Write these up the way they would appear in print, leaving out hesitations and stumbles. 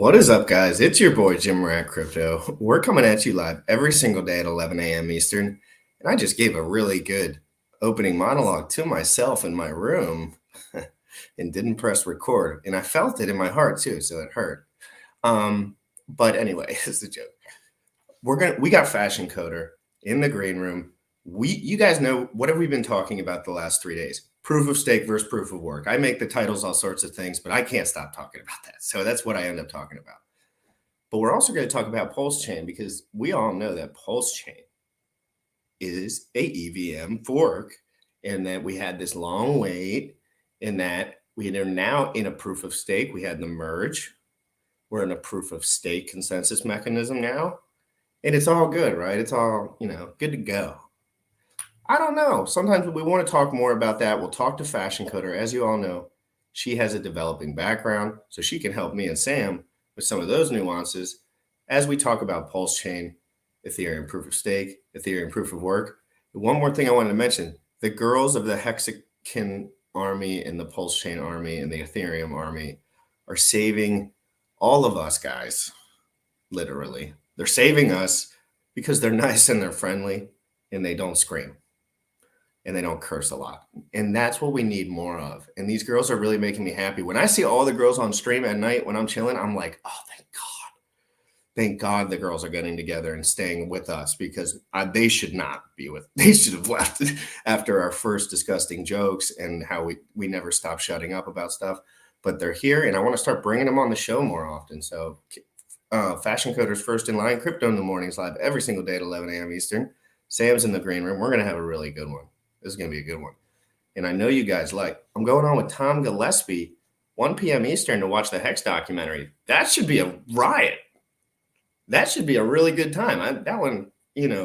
What is up, guys? It's your boy Jim Rat Crypto. We're coming at you live every single day at 11 a.m. Eastern. And I just gave a really good opening monologue to myself in my room and didn't press record. And I felt it in my heart too, so it hurt. But anyway, it's a joke. We got Fashion Coder in the green room. You guys know, what have we been talking about the last 3 days? Proof of stake versus proof of work. I make the titles all sorts of things, but I can't stop talking about that. So that's what I end up talking about. But we're also going to talk about Pulsechain because we all know that Pulsechain is a EVM fork and that we had this long wait and that we are now in a proof of stake. We had the merge. We're in a proof of stake consensus mechanism now. And it's all good, right? It's all, good to go. I don't know. Sometimes we want to talk more about that. We'll talk to Fashion Coder. As you all know, she has a developing background, so she can help me and Sam with some of those nuances as we talk about Pulsechain, Ethereum proof of stake, Ethereum proof of work. One more thing I wanted to mention, the girls of the Hexagon army and the Pulsechain army and the Ethereum army are saving all of us guys, literally. They're saving us because they're nice and they're friendly and they don't scream. And they don't curse a lot. And that's what we need more of. And these girls are really making me happy. When I see all the girls on stream at night when I'm chilling, I'm like, oh, thank God. Thank God the girls are getting together and staying with us because they should not be they should have left after our first disgusting jokes and how we never stop shutting up about stuff. But they're here and I want to start bringing them on the show more often. So Fashion Coder's first in line, Crypto in the Mornings live every single day at 11 a.m. Eastern. Sam's in the green room. We're going to have a really good one. This is going to be a good one. And I know you guys I'm going on with Tom Gillespie, 1 p.m. Eastern to watch the Hex documentary. That should be a riot. That should be a really good time. That one,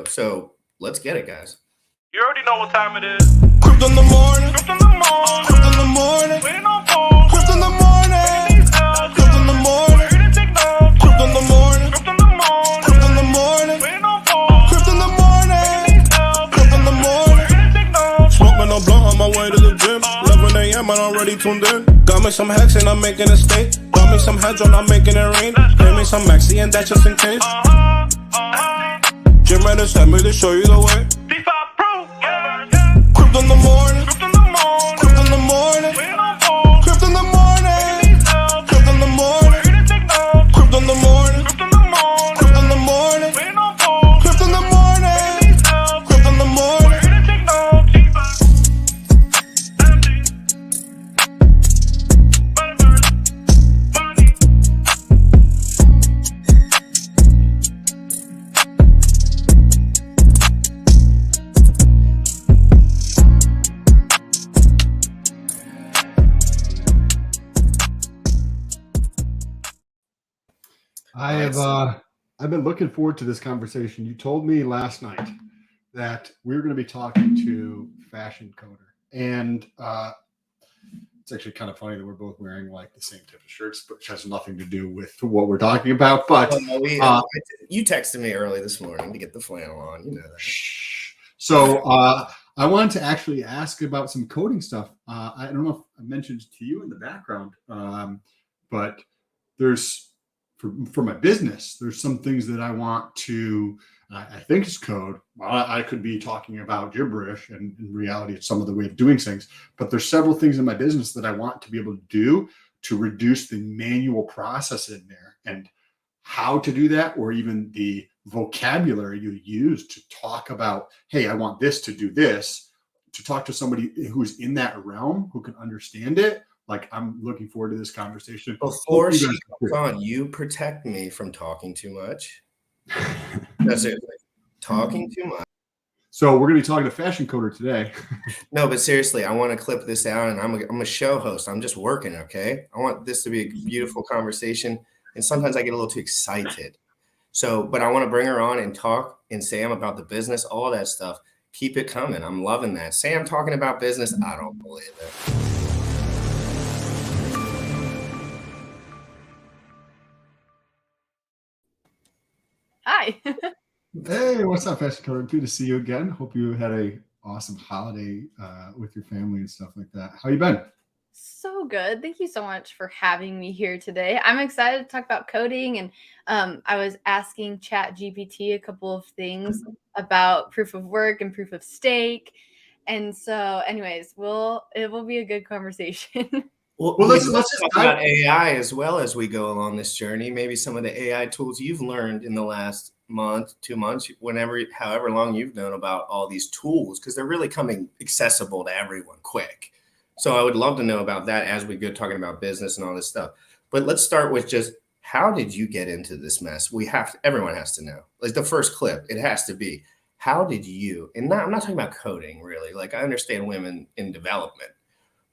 so let's get it, guys. You already know what time it is. Crypto in the morning. Crypto in the morning. Crypto in the morning. Waiting on phone. Crypto in the morning. Crypto in the morning. Crypto in the morning. Crypto in the morning. Crypto in the morning. Waiting on phone. Crypto in the morning. Crypto in the morning. Smoking a blunt on my way to the gym. 11 a.m. and I'm already tuned in. Got me some hex and I'm making a stake. Got me some heads on, I'm making it rain. Pay me some maxi and that's just in case. Jim Reddit sent me to show you the way. Crypto in the morning. Crypto in the morning. Crypto in the morning. Crypto in the morning. Crypto in the morning. Crypto in the morning. Crypto in the morning. Crypto in the morning. Crypto in the morning. Crypto in the morning. I've been looking forward to this conversation. You told me last night that we were going to be talking to Fashion Coder, and it's actually kind of funny that we're both wearing like the same type of shirts, which has nothing to do with what we're talking about. But you texted me early this morning to get the flannel on. You know that. So I wanted to actually ask about some coding stuff. I don't know if I mentioned to you in the background, but there's for my business, there's some things that I want to, I think is code. Well, I could be talking about gibberish, and in reality, it's some of the way of doing things. But there's several things in my business that I want to be able to do to reduce the manual process in there, and how to do that, or even the vocabulary you use to talk about, hey, I want this to do this, to talk to somebody who's in that realm who can understand it. Like, I'm looking forward to this conversation. Before she comes on, you protect me from talking too much. That's it. Talking too much. So we're going to be talking to Fashion Coder today. No, but seriously, I want to clip this out, and I'm a show host. I'm just working, okay? I want this to be a beautiful conversation, and sometimes I get a little too excited. So, but I want to bring her on and talk and Sam about the business, all that stuff. Keep it coming. I'm loving that. Sam talking about business, I don't believe it. Hi. Hey, what's up, Fashion Coder? Good to see you again. Hope you had a awesome holiday with your family and stuff like that. How you been? So good. Thank you so much for having me here today. I'm excited to talk about coding, and I was asking Chat GPT a couple of things about proof of work and proof of stake. And so, anyways, it will be a good conversation. Well, Well, we'd let's love let's to just talk dive. about AI as well as we go along this journey. Maybe some of the AI tools you've learned in the last month, 2 months, whenever, however long you've known about all these tools, because they're really coming accessible to everyone quick. So I would love to know about that as we go talking about business and all this stuff. But let's start with just how did you get into this mess? Everyone has to know. Like the first clip, it has to be how did you? And I'm not talking about coding really. Like I understand women in development,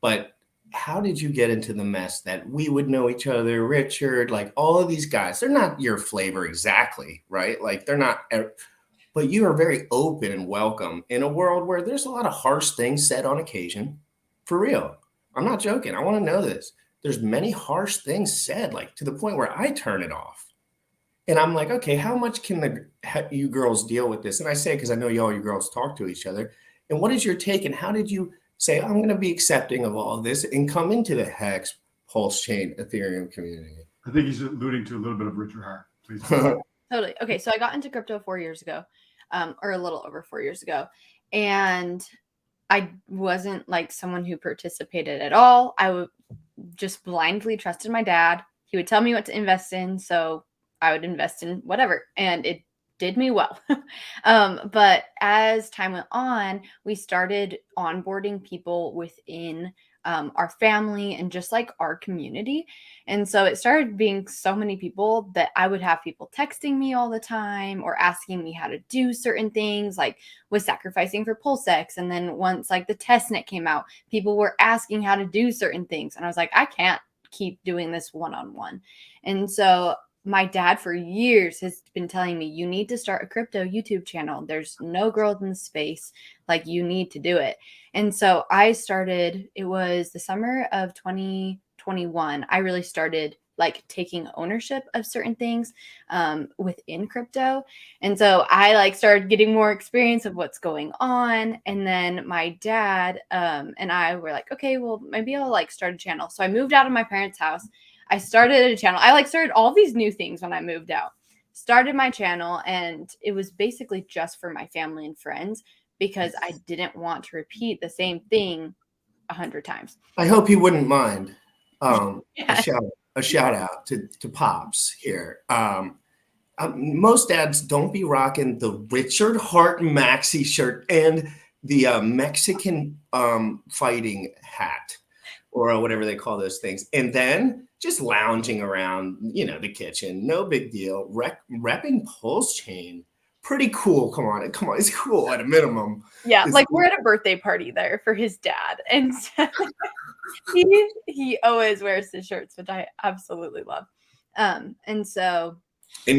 but how did you get into the mess that we would know each other, Richard, like all of these guys? They're not your flavor exactly, right? Like they're not, but you are very open and welcome in a world where there's a lot of harsh things said on occasion. For real. I'm not joking. I want to know this. There's many harsh things said, like to the point where I turn it off. And I'm like, okay, how much can you girls deal with this? And I say, because I know you girls talk to each other. And what is your take? And how did you say, I'm going to be accepting of all of this and come into the Hex, Pulsechain, Ethereum community? I think he's alluding to a little bit of Richard Hart. Please. Totally. Okay, so I got into crypto 4 years ago, or a little over 4 years ago, and I wasn't like someone who participated at all. Just blindly trusted my dad. He would tell me what to invest in, so I would invest in whatever, and it did me well. But as time went on, we started onboarding people within our family and just like our community. And so it started being so many people that I would have people texting me all the time or asking me how to do certain things, like with sacrificing for Pulsex. And then once like the testnet came out, people were asking how to do certain things. And I was like, I can't keep doing this one-on-one. And so my dad for years has been telling me, you need to start a crypto YouTube channel. There's no girls in the space. Like, you need to do it. And so I started, it was the summer of 2021. I really started like taking ownership of certain things within crypto. And so I like started getting more experience of what's going on. And then my dad and I were like, okay, well, maybe I'll like start a channel. So I moved out of my parents' house. I started a channel. I like started all these new things when I moved out. Started my channel, and it was basically just for my family and friends because I didn't want to repeat the same thing 100 times. I hope you wouldn't mind Yeah. a shout out to Pops here. Most dads don't be rocking the Richard Hart maxi shirt and the Mexican fighting hat or whatever they call those things. And then just lounging around, the kitchen. No big deal. Repping Pulsechain. Pretty cool. Come on. It's cool at a minimum. Yeah, It's like we're at a birthday party there for his dad. And so he always wears his shirts, which I absolutely love. And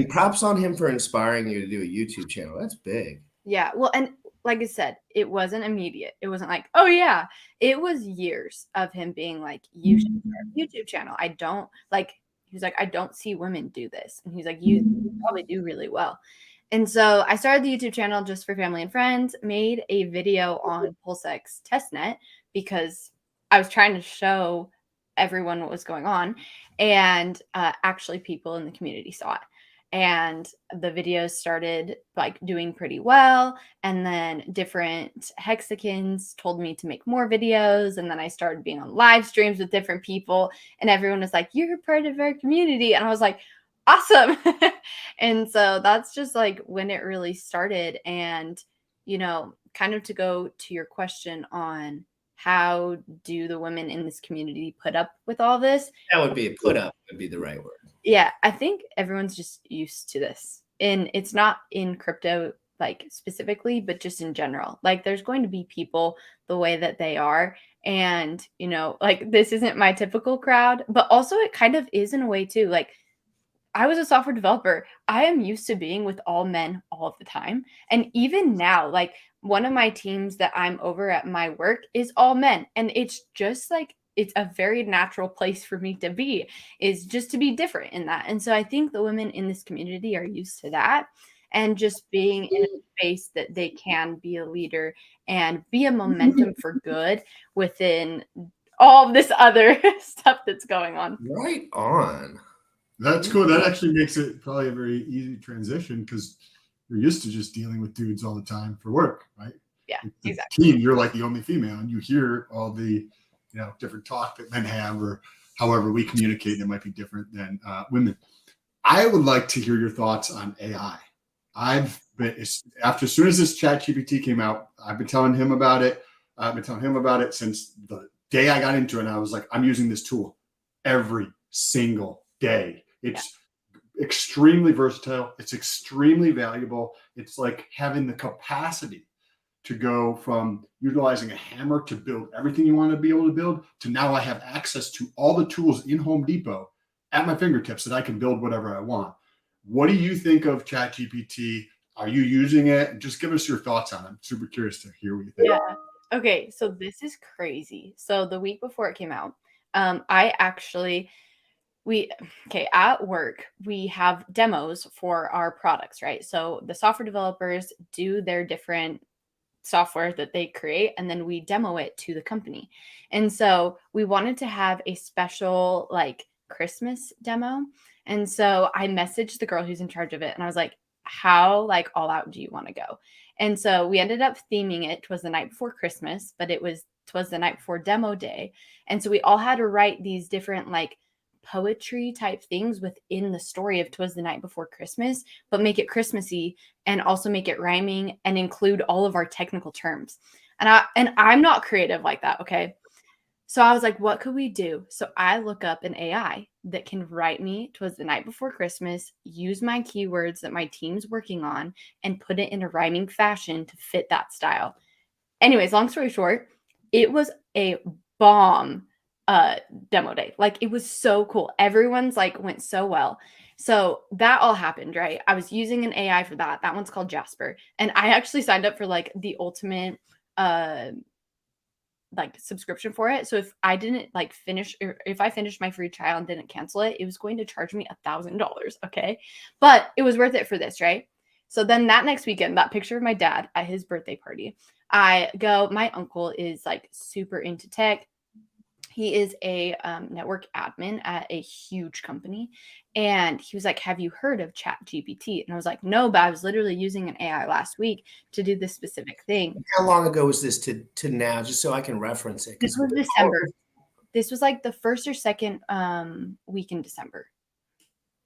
props on him for inspiring you to do a YouTube channel. That's big. Yeah. Well, and like I said, it wasn't immediate. It wasn't like, oh yeah. It was years of him being like, you should start a YouTube channel. He was like, I don't see women do this. And he's like, you probably do really well. And so I started the YouTube channel just for family and friends, made a video on Pulsex testnet because I was trying to show everyone what was going on. And actually people in the community saw it. And the videos started like doing pretty well. And then different hexagons told me to make more videos. And then I started being on live streams with different people. And everyone was like, you're a part of our community. And I was like, awesome. And so that's just like when it really started. And, kind of to go to your question on how do the women in this community put up with all this? That would be would be the right word. Yeah, I think everyone's just used to this. And it's not in crypto like specifically, but just in general. Like there's going to be people the way that they are. And, like this isn't my typical crowd, but also it kind of is in a way too. Like I was a software developer. I am used to being with all men all the time. And even now, like one of my teams that I'm over at my work is all men. And it's just like, it's a very natural place for me to be, is just to be different in that. And so I think the women in this community are used to that and just being in a space that they can be a leader and be a momentum for good within all of this other stuff that's going on. Right on. That's cool. That actually makes it probably a very easy transition because you're used to just dealing with dudes all the time for work, right? Yeah, The exactly. team, you're like the only female, and you hear all the different talk that men have, or however we communicate. It might be different than women. I would like to hear your thoughts on AI. I've been as soon as this Chat GPT came out, I've been telling him about it. I've been telling him about it since the day I got into it. And I was like, I'm using this tool every single day. It's extremely versatile. It's extremely valuable. It's like having the capacity to go from utilizing a hammer to build everything you want to be able to build to now I have access to all the tools in Home Depot at my fingertips that I can build whatever I want. What do you think of ChatGPT? Are you using it? Just give us your thoughts on it. I'm super curious to hear what you think. Yeah. Okay, so this is crazy. So the week before it came out, at work, we have demos for our products, right? So the software developers do their different software that they create, and then we demo it to the company. And so we wanted to have a special like Christmas demo. And so I messaged the girl who's in charge of it, and I was like, how like all out do you want to go? And so we ended up theming it. 'Twas the night before Christmas, but twas the night before demo day. And so we all had to write these different like poetry type things within the story of 'Twas the Night Before Christmas, but make it Christmassy and also make it rhyming and include all of our technical terms. And I'm not creative like that, okay? So I was like, what could we do? So I look up an AI that can write me 'Twas the Night Before Christmas, use my keywords that my team's working on, and put it in a rhyming fashion to fit that style. Anyways, long story short, it was a bomb demo day. Like it was so cool. Everyone's like went so well. So that all happened, right? I was using an AI for that. That one's called Jasper. And I actually signed up for like the ultimate like subscription for it. So if I didn't like finish, or if I finished my free trial and didn't cancel it, it was going to charge me $1,000. Okay. But it was worth it for this, right? So then that next weekend, that picture of my dad at his birthday party, my uncle is like super into tech. He is a network admin at a huge company. And he was like, have you heard of ChatGPT? And I was like, no, but I was literally using an AI last week to do this specific thing. How long ago was this to now, just so I can reference it? This was December. This was like the first or second week in December.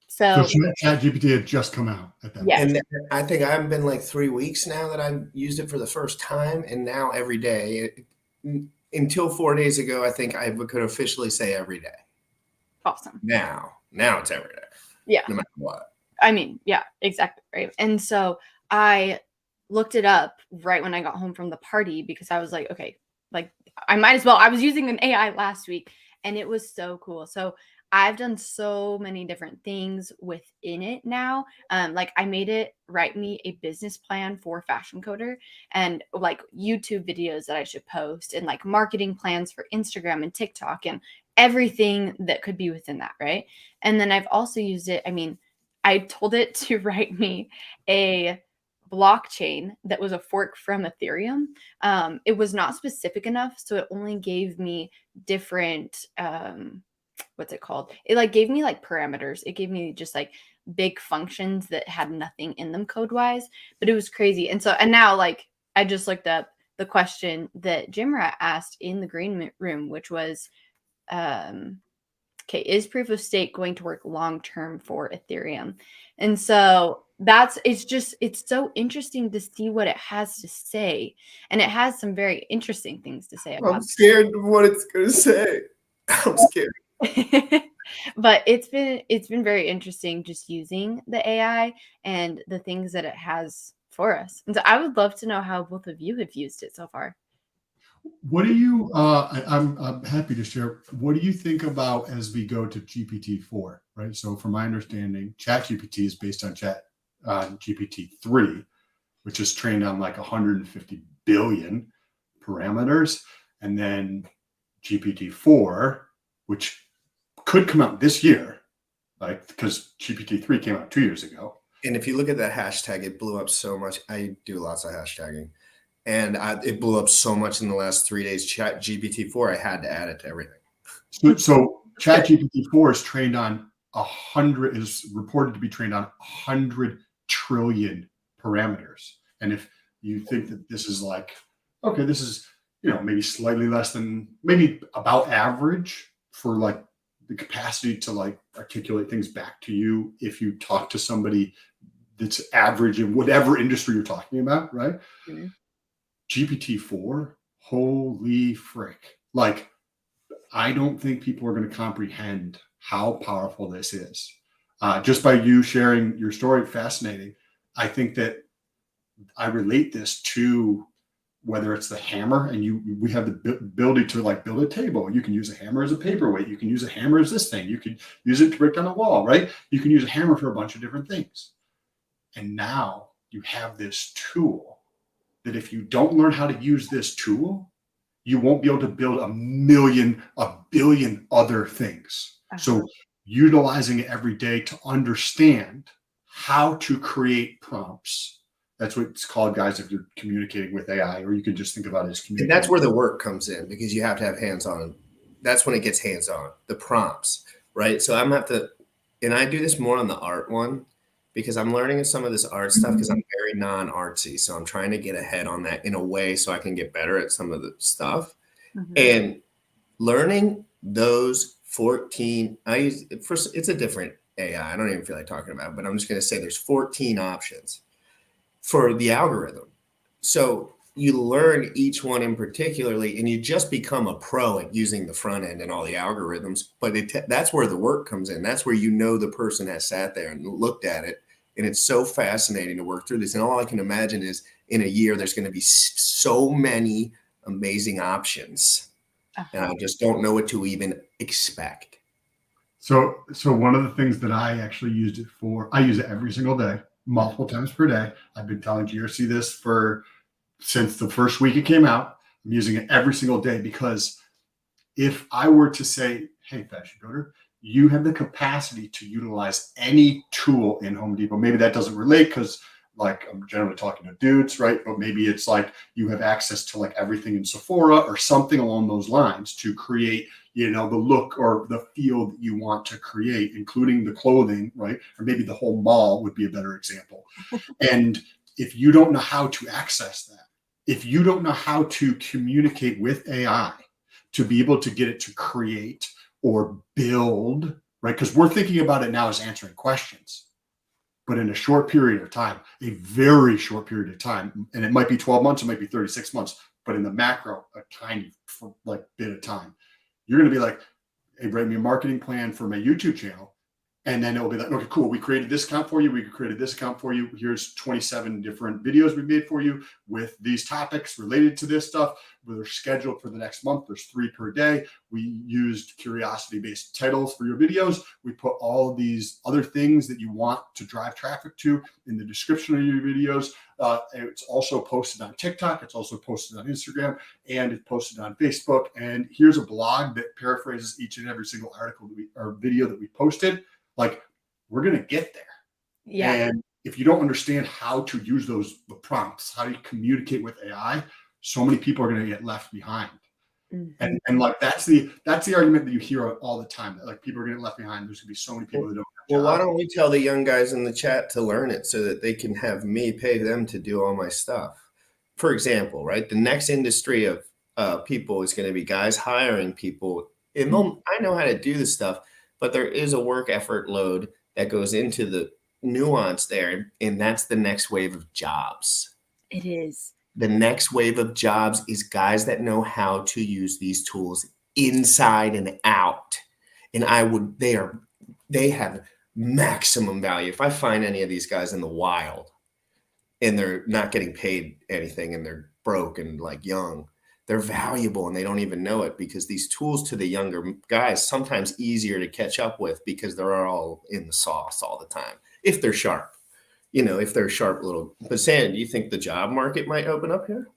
So ChatGPT had just come out at that. Yes. And I think I've been like 3 weeks now that I've used it for the first time, and now every day. Until 4 days ago, I think I could officially say every day. Awesome. Now it's every day. Yeah. No matter what. I mean, yeah, exactly. Right. And so I looked it up right when I got home from the party because I was like, okay, like I might as well. I was using an AI last week and it was so cool. So I've done so many different things within it now. Like I made it write me a business plan for Fashion Coder and like YouTube videos that I should post and like marketing plans for Instagram and TikTok and everything that could be within that. Right. And then I've also used it. I mean, I told it to write me a blockchain that was a fork from Ethereum. It was not specific enough. So it only gave me different, what's it called? It like gave me like parameters. It gave me just like big functions that had nothing in them code wise, but it was crazy. And now like I just looked up the question that Jim Rat asked in the green room, which was, okay, is proof of stake going to work long-term for Ethereum? And so it's so interesting to see what it has to say. And it has some very interesting things to say about I'm scared of what it's going to say. I'm scared. But it's been very interesting just using the AI and the things that it has for us. And so I would love to know how both of you have used it so far. What do you? I'm happy to share. What do you think about as we go to GPT-4? Right. So, from my understanding, ChatGPT is based on GPT-3, which is trained on like 150 billion parameters, and then GPT-4, which could come out this year, like because GPT-3 came out 2 years ago. And if you look at that hashtag, it blew up so much. I do lots of hashtagging. And it blew up so much in the last 3 days. Chat GPT-4, I had to add it to everything. So ChatGPT-4 is trained on 100, is reported to be trained on 100 trillion parameters. And if you think that this is like, okay, this is, maybe slightly less than, maybe about average for like the capacity to like articulate things back to you if you talk to somebody that's average in whatever industry you're talking about, right? Mm-hmm. GPT-4, holy frick. Like, I don't think people are going to comprehend how powerful this is. Just by you sharing your story, fascinating. I think that I relate this to whether it's the hammer, and we have the ability to like build a table. You can use a hammer as a paperweight. You can use a hammer as this thing. You can use it to break down a wall, right? You can use a hammer for a bunch of different things. And now you have this tool that if you don't learn how to use this tool, you won't be able to build a billion other things. So utilizing it every day to understand how to create prompts. That's what it's called, guys, if you're communicating with AI, or you can just think about it as communicating. And that's where the work comes in, because you have to have hands-on. That's when it gets hands-on, the prompts, right? So I'm going to have to, and I do this more on the art one, because I'm learning some of this art stuff because I'm very non-artsy. So I'm trying to get ahead on that in a way so I can get better at some of the stuff. Mm-hmm. And learning those 14, it's a different AI. I don't even feel like talking about it, but I'm just going to say there's 14 options for the algorithm. So you learn each one in particularly, and you just become a pro at using the front end and all the algorithms. But that's where the work comes in. That's where the person has sat there and looked at it. And it's so fascinating to work through this. And all I can imagine is in a year, there's going to be so many amazing options. And I just don't know what to even expect. So one of the things that I actually used it for, I use it every single day, multiple times per day. I've been telling GRC this since the first week it came out. I'm using it every single day, because if I were to say, hey, Fashion Coder, you have the capacity to utilize any tool in Home Depot. Maybe that doesn't relate because like I'm generally talking to dudes, right? But maybe it's like you have access to like everything in Sephora or something along those lines to create, the look or the feel that you want to create, including the clothing, right? Or maybe the whole mall would be a better example. And if you don't know how to access that, if you don't know how to communicate with AI to be able to get it to create or build, right? Because we're thinking about it now as answering questions, but in a short period of time, a very short period of time, and it might be 12 months, it might be 36 months, but in the macro, a tiny bit of time, you're going to be like, hey, write me a marketing plan for my YouTube channel. And then it'll be like, okay, cool. We created this account for you. We created this account for you. Here's 27 different videos we made for you with these topics related to this stuff. They're scheduled for the next month. There's 3 per day. We used curiosity-based titles for your videos. We put all of these other things that you want to drive traffic to in the description of your videos. It's also posted on TikTok. It's also posted on Instagram, and it's posted on Facebook. And here's a blog that paraphrases each and every single article or video that we posted. Like, we're going to get there. Yeah. And if you don't understand how to use the prompts, how to communicate with AI, so many people are going to get left behind. Mm-hmm. And like, that's the argument that you hear all the time, that like people are going to get left behind. There's going to be so many people that don't have jobs. Well, why don't we tell the young guys in the chat to learn it so that they can have me pay them to do all my stuff? For example, right? The next industry of people is going to be guys hiring people. And I know how to do this stuff, but there is a work effort load that goes into the nuance there. And that's the next wave of jobs. It is. The next wave of jobs is guys that know how to use these tools inside and out. And they have maximum value. If I find any of these guys in the wild and they're not getting paid anything and they're broke and like young, they're valuable and they don't even know it, because these tools to the younger guys sometimes easier to catch up with because they're all in the sauce all the time. If they're sharp, if they're sharp little. But Sam, do you think the job market might open up here?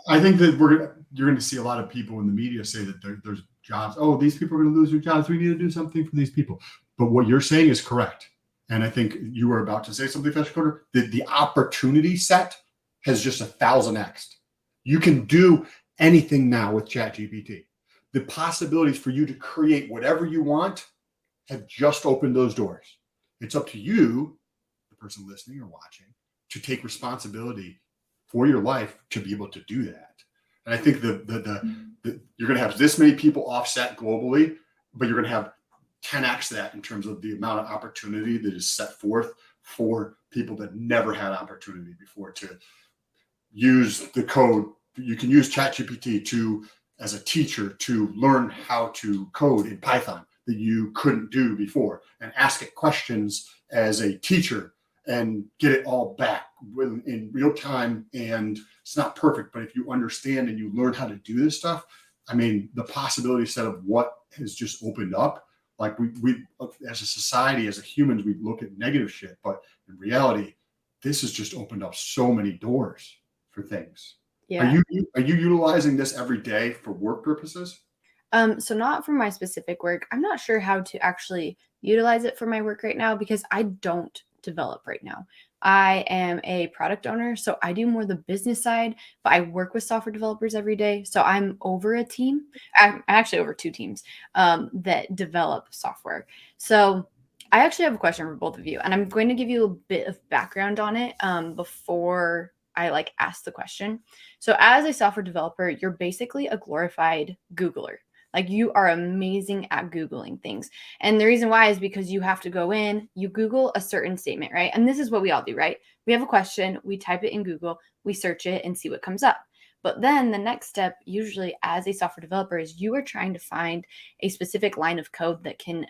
I think that you're going to see a lot of people in the media say that there's jobs. Oh, these people are going to lose their jobs. We need to do something for these people. But what you're saying is correct. And I think you were about to say something, Fashion Coder, that the opportunity set has just 1,000x'd. You can do anything now with ChatGPT. The possibilities for you to create whatever you want have just opened those doors. It's up to you, the person listening or watching, to take responsibility for your life to be able to do that. And I think you're going to have this many people offset globally, but you're going to have 10x that in terms of the amount of opportunity that is set forth for people that never had opportunity before to use the code. You can use ChatGPT as a teacher to learn how to code in Python that you couldn't do before, and ask it questions as a teacher and get it all back in real time. And it's not perfect, but if you understand and you learn how to do this stuff, I mean, the possibility set of what has just opened up, like we as a society, as a humans, we look at negative shit, but in reality, this has just opened up so many doors for things. Yeah. Are you utilizing this every day for work purposes? So not for my specific work. I'm not sure how to actually utilize it for my work right now because I don't develop right now. I am a product owner, so I do more the business side, but I work with software developers every day. So I'm over a team. I'm actually over 2 teams that develop software. So I actually have a question for both of you, and I'm going to give you a bit of background on it before I ask the question. So as a software developer, you're basically a glorified Googler. Like, you are amazing at Googling things. And the reason why is because you have to go in, you Google a certain statement, right? And this is what we all do, right? We have a question, we type it in Google, we search it and see what comes up. But then the next step, usually as a software developer, is you are trying to find a specific line of code that can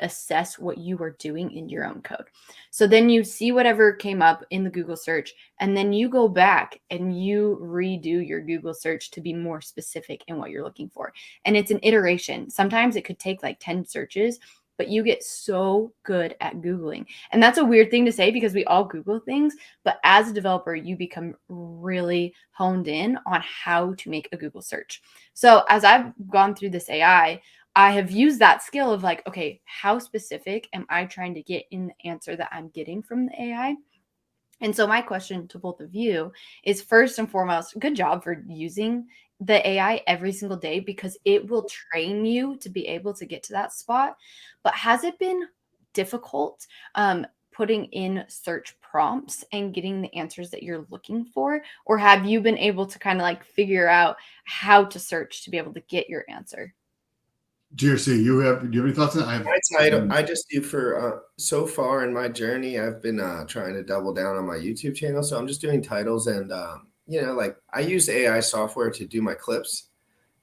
assess what you are doing in your own code. So then you see whatever came up in the Google search, and then you go back and you redo your Google search to be more specific in what you're looking for. And it's an iteration. Sometimes it could take 10 searches, but you get so good at Googling. And that's a weird thing to say because we all Google things, but as a developer, you become really honed in on how to make a Google search. So as I've gone through this AI, I have used that skill of okay, how specific am I trying to get in the answer that I'm getting from the AI? And so my question to both of you is, first and foremost, good job for using the AI every single day because it will train you to be able to get to that spot. But has it been difficult putting in search prompts and getting the answers that you're looking for? Or have you been able to kind of figure out how to search to be able to get your answer? GRC, do you have any thoughts on that? My title, I just do for so far in my journey, I've been trying to double down on my YouTube channel. So I'm just doing titles and, I use AI software to do my clips,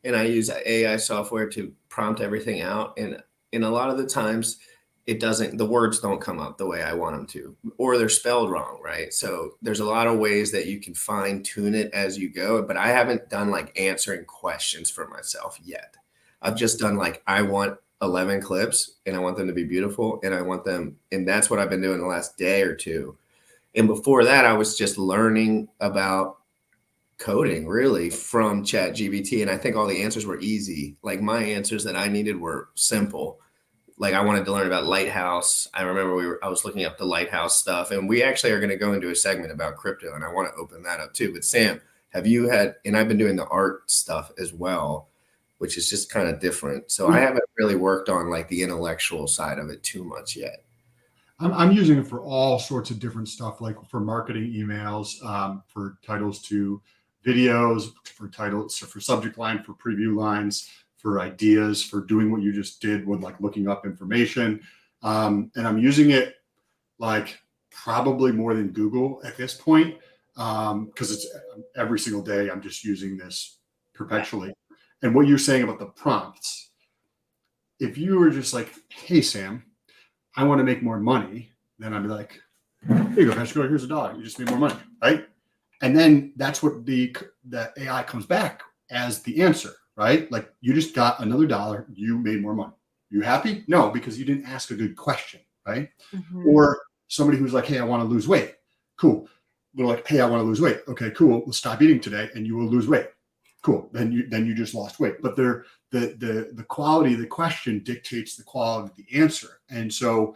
and I use AI software to prompt everything out. And a lot of the times the words don't come up the way I want them to, or they're spelled wrong, right? So there's a lot of ways that you can fine tune it as you go, but I haven't done answering questions for myself yet. I've just done I want 11 clips and I want them to be beautiful and I want them. And that's what I've been doing the last day or two. And before that, I was just learning about coding really from ChatGPT. And I think all the answers were easy. My answers that I needed were simple. I wanted to learn about Lighthouse. I remember I was looking up the Lighthouse stuff, and we actually are going to go into a segment about crypto, and I want to open that up too. But Sam, have you had, and I've been doing the art stuff as well, which is just kind of different. So I haven't really worked on the intellectual side of it too much yet. I'm using it for all sorts of different stuff, for marketing emails, for titles to videos, for titles, for subject line, for preview lines, for ideas, for doing what you just did with looking up information. And I'm using it probably more than Google at this point, because it's every single day I'm just using this perpetually. And what you're saying about the prompts, if you were just hey, Sam, I want to make more money, then I'd be here you go, Patrick, here's $1. You just made more money, right? And then that's what the AI comes back as the answer, right? You just got another $1, you made more money. You happy? No, because you didn't ask a good question, right? Mm-hmm. Or somebody who's hey, I want to lose weight. Cool. They're hey, I want to lose weight. Okay, cool. We'll stop eating today and you will lose weight. Cool. Then you just lost weight. But the quality of the question dictates the quality of the answer. And so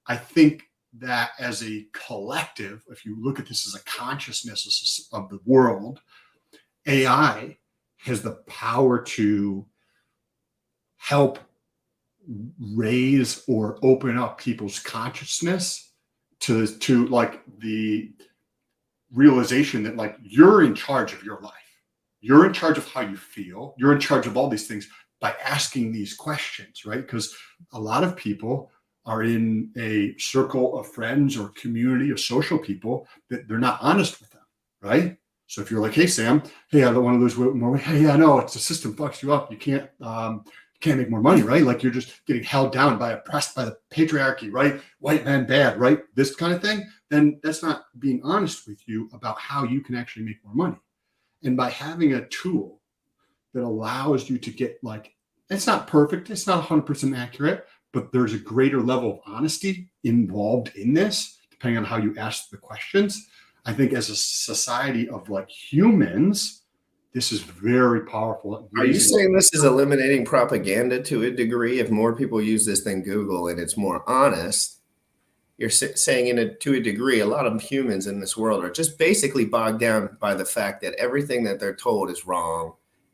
I think that as a collective, if you look at this as a consciousness of the world, AI has the power to help raise or open up people's consciousness to like the realization that like you're in charge of your life. You're in charge of how you feel. You're in charge of all these things by asking these questions, right? Because a lot of people are in a circle of friends or community of social people that they're not honest with them, right? So if you're like, hey, Sam, hey, I don't want to lose more. Hey, I know it's the system fucks you up. You can't make more money, right? Like you're just getting held down oppressed by the patriarchy, right? White man bad, right? This kind of thing. Then that's not being honest with you about how you can actually make more money. And by having a tool that allows you to get like, it's not perfect, it's not 100% accurate, but there's a greater level of honesty involved in this, depending on how you ask the questions. I think as a society of like humans, this is very powerful. Are you saying this is eliminating propaganda to a degree? If more people use this than Google and it's more honest, you're saying to a degree, a lot of humans in this world are just basically bogged down by the fact that everything that they're told is wrong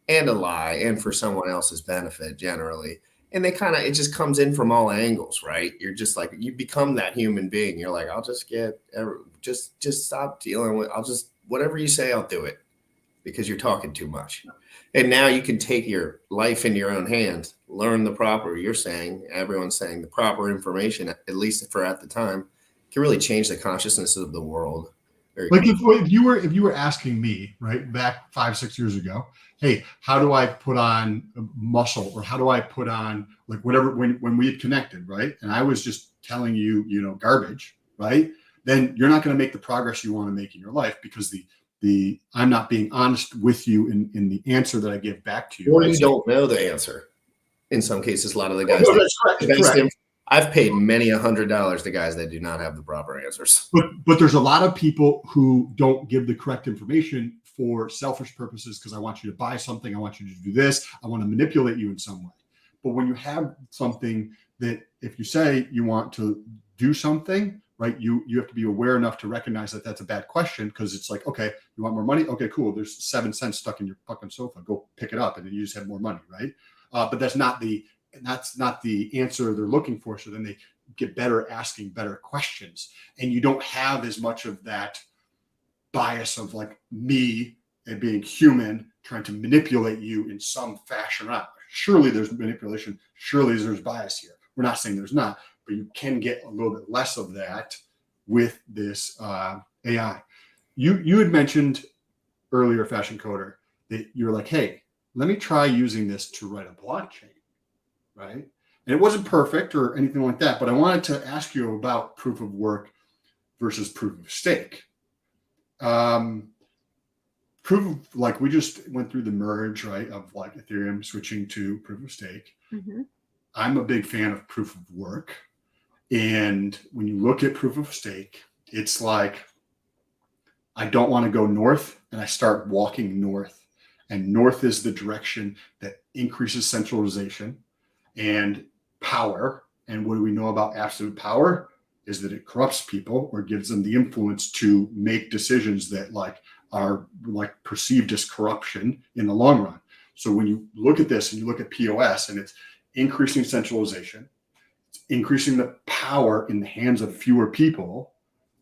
and a lie and for someone else's benefit generally. And it just comes in from all angles, right? You're just like, you become that human being. You're like, I'll just just stop dealing with, whatever you say, I'll do it because you're talking too much. And now you can take your life in your own hands, learn everyone's saying the proper information, at least for at the time, can really change the consciousness of the world. Like if you were asking me right back 5-6 years ago, hey, how do I put on muscle, or how do I put on like whatever, when we had connected, right? And I was just telling you, garbage, right? Then you're not going to make the progress you want to make in your life because I'm not being honest with you in the answer that I give back to you. Or you don't know the answer. In some cases, a lot of the guys, correct. I've paid many $100 to guys that do not have the proper answers. But there's a lot of people who don't give the correct information for selfish purposes because I want you to buy something, I want you to do this, I want to manipulate you in some way. But when you have something that if you say you want to do something, right, you have to be aware enough to recognize that that's a bad question because it's like, okay, you want more money? Okay, cool. There's 7 cents stuck in your fucking sofa. Go pick it up and then you just have more money, right? But that's not the answer they're looking for. So then they get better at asking better questions. And you don't have as much of that bias of like me and being human trying to manipulate you in some fashion. Surely there's manipulation. Surely there's bias here. We're not saying there's not, but you can get a little bit less of that with this AI. You had mentioned earlier, Fashion Coder, that you're like, hey, let me try using this to write a blockchain, right? And it wasn't perfect or anything like that, but I wanted to ask you about proof of work versus proof of stake. Like we just went through the merge, right, of like Ethereum switching to proof of stake. Mm-hmm. I'm a big fan of proof of work. And when you look at proof of stake, it's like, I don't want to go north and I start walking north. And north is the direction that increases centralization and power. And what do we know about absolute power? Is that it corrupts people or gives them the influence to make decisions that like are like perceived as corruption in the long run. So when you look at this and you look at POS and it's increasing centralization, it's increasing the power in the hands of fewer people,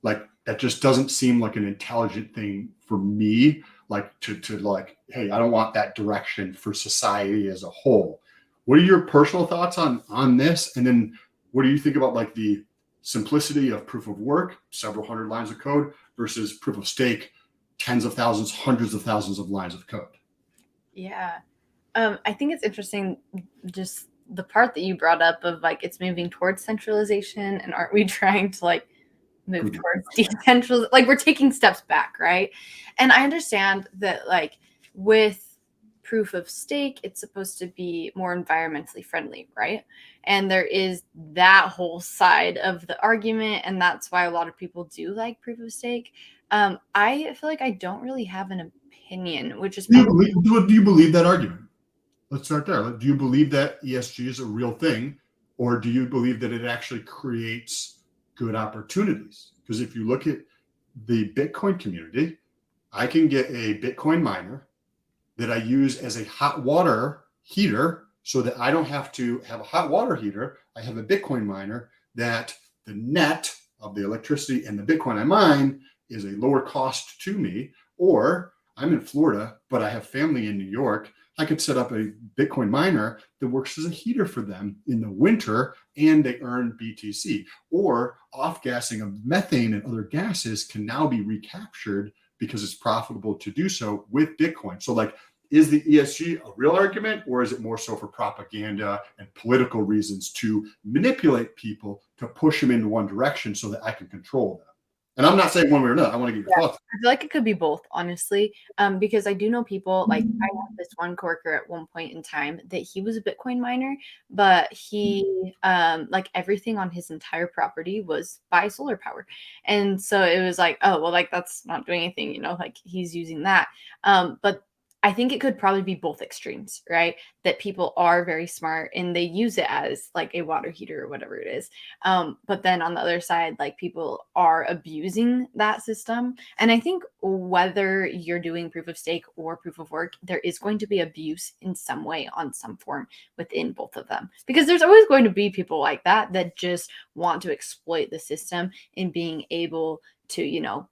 like that just doesn't seem like an intelligent thing for me, like to like, hey, I don't want that direction for society as a whole. What are your personal thoughts on this? And then what do you think about like the simplicity of proof of work, several hundred lines of code, versus proof of stake, tens of thousands, hundreds of thousands of lines of code? Yeah. I think it's interesting, just the part that you brought up of like, it's moving towards centralization, and aren't we trying to like move towards decentralization? Like we're taking steps back, right? And I understand that like with proof of stake, it's supposed to be more environmentally friendly, right? And there is that whole side of the argument, and that's why a lot of people do like proof of stake. I feel like I don't really have an opinion, which is do you believe that argument? Let's start there. Do you believe that ESG is a real thing, or do you believe that it actually creates good opportunities? Because if you look at the Bitcoin community, I can get a Bitcoin miner that I use as a hot water heater so that I don't have to have a hot water heater. I have a Bitcoin miner that the net of the electricity and the Bitcoin I mine is a lower cost to me. Or I'm in Florida, but I have family in New York. I could set up a Bitcoin miner that works as a heater for them in the winter, and they earn BTC. Or off-gassing of methane and other gases can now be recaptured because it's profitable to do so with Bitcoin. So like, is the ESG a real argument, or is it more so for propaganda and political reasons to manipulate people to push them in one direction so that I can control them? And I'm not saying one way or another. I want to get your thoughts. I feel like it could be both, honestly, because I do know people, like I had this one coworker at one point in time that he was a Bitcoin miner, but he, like everything on his entire property was by solar power. And so it was like, oh, well, like that's not doing anything, you know, like he's using that. But I think it could probably be both extremes, right? That people are very smart and they use it as like a water heater or whatever it is. But then on the other side, like people are abusing that system. And I think whether you're doing proof of stake or proof of work, there is going to be abuse in some way on some form within both of them. Because there's always going to be people like that that just want to exploit the system in being able to, you know,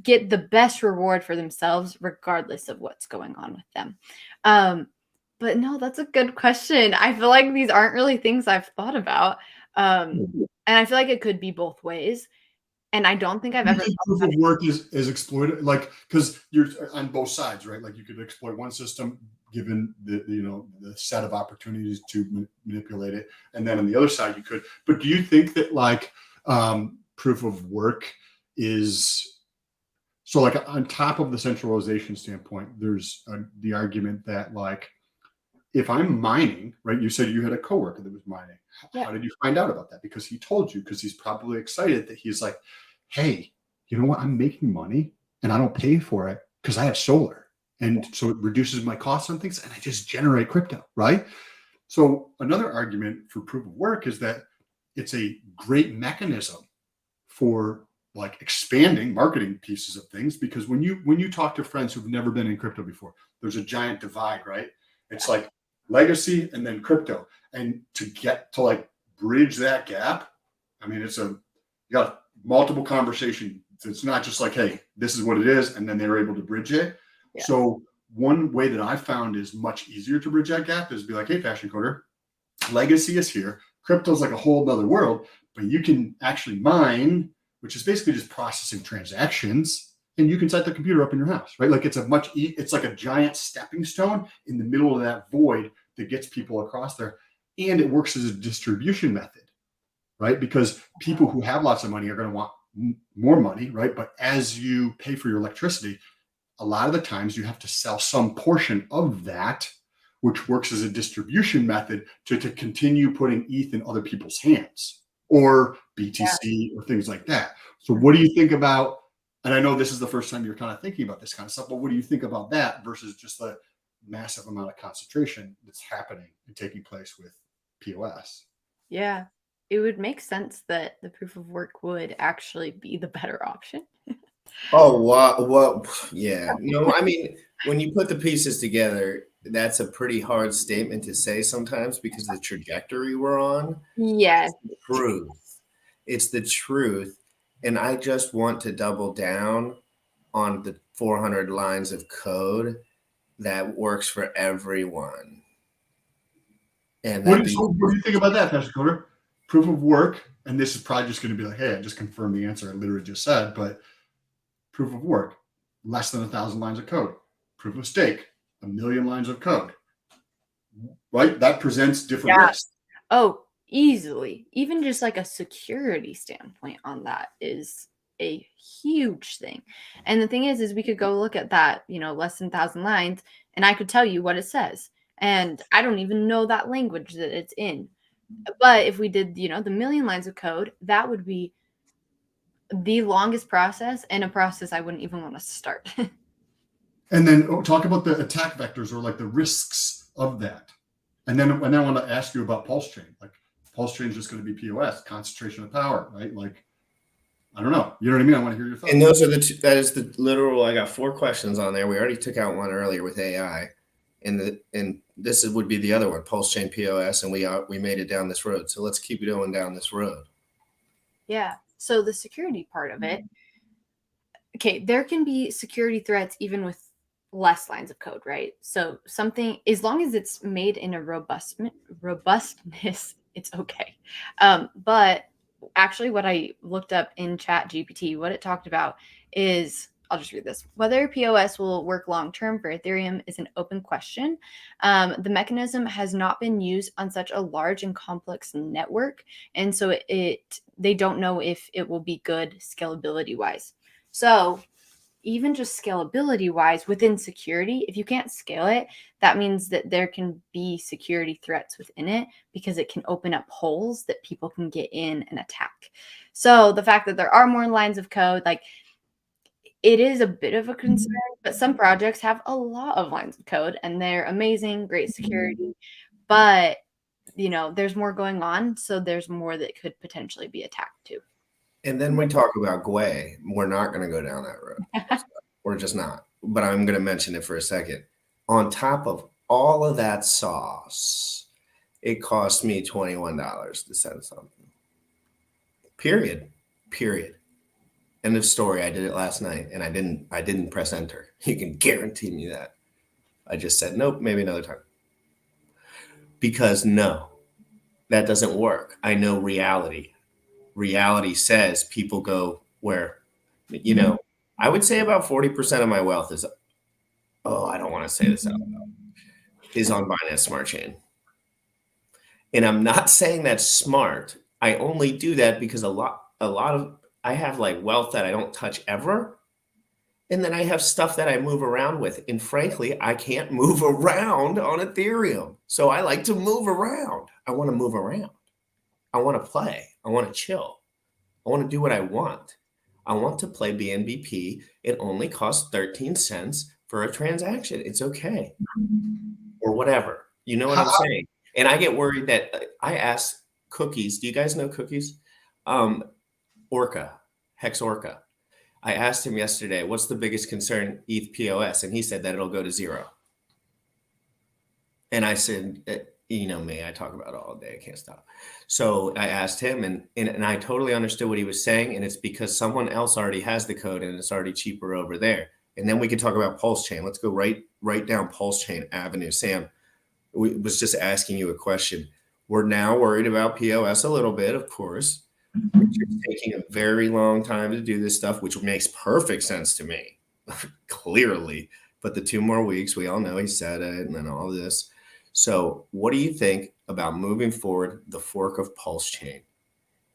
get the best reward for themselves regardless of what's going on with them. But no, that's a good question. I feel like these aren't really things I've thought about. And I feel like it could be both ways. And I don't think I've ever proof of work is exploited, like, because you're on both sides, right? Like you could exploit one system given the you know the set of opportunities to manipulate it, and then on the other side you could. But do you think that like proof of work is so like on top of the centralization standpoint, there's the argument that like if I'm mining, right? You said you had a coworker that was mining. Yeah. How did you find out about that? Because he told you, because he's probably excited that he's like, hey, you know what? I'm making money and I don't pay for it because I have solar. And so it reduces my costs on things and I just generate crypto, right? So another argument for proof of work is that it's a great mechanism for like expanding marketing pieces of things, because when you talk to friends who've never been in crypto before, there's a giant divide, right? It's like legacy and then crypto. And to get to like bridge that gap, I mean, you got multiple conversation. It's not just like, hey, this is what it is, and then they're able to bridge it. Yeah. So one way that I found is much easier to bridge that gap is be like, hey, fashion coder, legacy is here. Crypto's like a whole nother world, but you can actually mine, which is basically just processing transactions, and you can set the computer up in your house, right? Like it's like a giant stepping stone in the middle of that void that gets people across there. And it works as a distribution method, right? Because people who have lots of money are going to want more money, right? But as you pay for your electricity, a lot of the times you have to sell some portion of that, which works as a distribution method to continue putting ETH in other people's hands, or BTC or things like that. So what do you think about, and I know this is the first time you're kind of thinking about this kind of stuff, but what do you think about that versus just the massive amount of concentration that's happening and taking place with POS? Yeah, it would make sense that the proof of work would actually be the better option. Oh, well, yeah. No, I mean, when you put the pieces together, that's a pretty hard statement to say sometimes because the trajectory we're on. Yes. It's the truth. And I just want to double down on the 400 lines of code that works for everyone. And what do you think about that, Pastor Coder? Proof of work, and this is probably just going to be like, hey, I just confirmed the answer I literally just said, but proof of work, less than 1,000 lines of code. Proof of stake, 1 million lines of code. Right? That presents different risks. Oh, easily. Even just like a security standpoint on that is a huge thing. And the thing is we could go look at that, less than 1,000 lines, and I could tell you what it says. And I don't even know that language that it's in. But if we did, the 1 million lines of code, that would be the longest process, and a process I wouldn't even want to start. And then talk about the attack vectors or like the risks of that. And then I want to ask you about Pulsechain. Like Pulsechain is just going to be POS, concentration of power, right? Like, I don't know. You know what I mean? I want to hear your thoughts. And those are that is the literal, I got 4 questions on there. We already took out one earlier with AI. and this would be the other one, Pulsechain POS, and we made it down this road. So let's keep going down this road. Yeah. So the security part of it, okay, there can be security threats even with less lines of code, right? So something, as long as it's made in a robustness, it's okay. But actually, what I looked up in Chat GPT, what it talked about is, I'll just read this. Whether POS will work long term for Ethereum is an open question. The mechanism has not been used on such a large and complex network, and so they don't know if it will be good scalability wise. So even just scalability wise within security, if you can't scale it, that means that there can be security threats within it because it can open up holes that people can get in and attack. So the fact that there are more lines of code, like, it is a bit of a concern, but some projects have a lot of lines of code and they're amazing, great security, but there's more going on, so there's more that could potentially be attacked too. And then we talk about Gwei. We're not going to go down that road. We're just not. But I'm going to mention it for a second. On top of all of that sauce, it cost me $21 to send something. Period. End of story. I did it last night, and I didn't press enter. You can guarantee me that. I just said, nope, maybe another time. Because no, that doesn't work. I know reality. Reality says people go where, I would say about 40% of my wealth is, I don't want to say this out loud, is on Binance Smart Chain. And I'm not saying that's smart. I only do that because a lot of, I have like wealth that I don't touch ever. And then I have stuff that I move around with. And frankly, I can't move around on Ethereum. So I like to move around. I want to move around. I want to play. I want to chill. I want to do what I want. I want to play BNBP. It only costs 13 cents for a transaction. It's okay. Or whatever. You know what I'm saying? And I get worried that I ask Cookies. Do you guys know Cookies? Hex Orca. I asked him yesterday, what's the biggest concern ETH POS? And he said that it'll go to 0. And I said, you know me, I talk about it all day. I can't stop. So I asked him, and I totally understood what he was saying. And it's because someone else already has the code and it's already cheaper over there. And then we can talk about Pulsechain. Let's go right down Pulsechain Avenue. Sam, we was just asking you a question. We're now worried about POS a little bit, of course. It's taking a very long time to do this stuff, which makes perfect sense to me, clearly. But the 2 more weeks, we all know he said it, and then all this. So what do you think about moving forward the fork of Pulsechain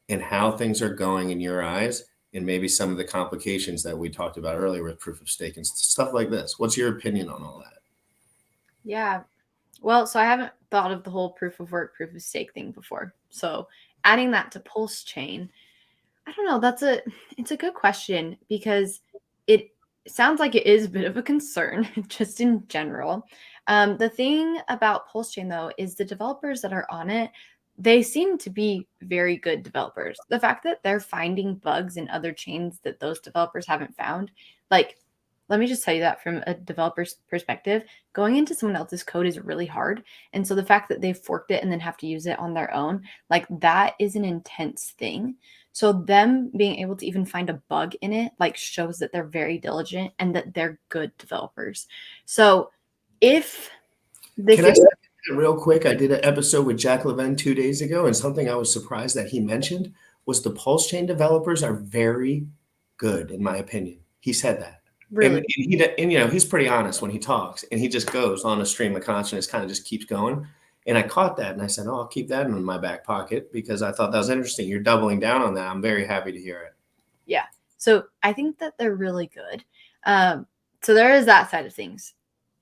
and how things are going in your eyes, and maybe some of the complications that we talked about earlier with proof of stake and stuff like this? What's your opinion on all that? Yeah. Well, so I haven't thought of the whole proof of work, proof of stake thing before. So adding that to Pulsechain, I don't know. It's a good question because it sounds like it is a bit of a concern just in general. The thing about Pulsechain, though, is the developers that are on it, they seem to be very good developers. The fact that they're finding bugs in other chains that those developers haven't found, like, let me just tell you that from a developer's perspective, going into someone else's code is really hard. And so the fact that they've forked it and then have to use it on their own, like, that is an intense thing. So them being able to even find a bug in it, like, shows that they're very diligent and that they're good developers. So if they Can I say that real quick? I did an episode with Jack Levin 2 days ago, and something I was surprised that he mentioned was the Pulsechain developers are very good, in my opinion. He said that. really, And he's pretty honest when he talks, and he just goes on a stream of consciousness, kind of just keeps going. And I caught that, and I said, I'll keep that in my back pocket because I thought that was interesting. You're doubling down on that. I'm very happy to hear it. yeah. So I think that they're really good. So there is that side of things.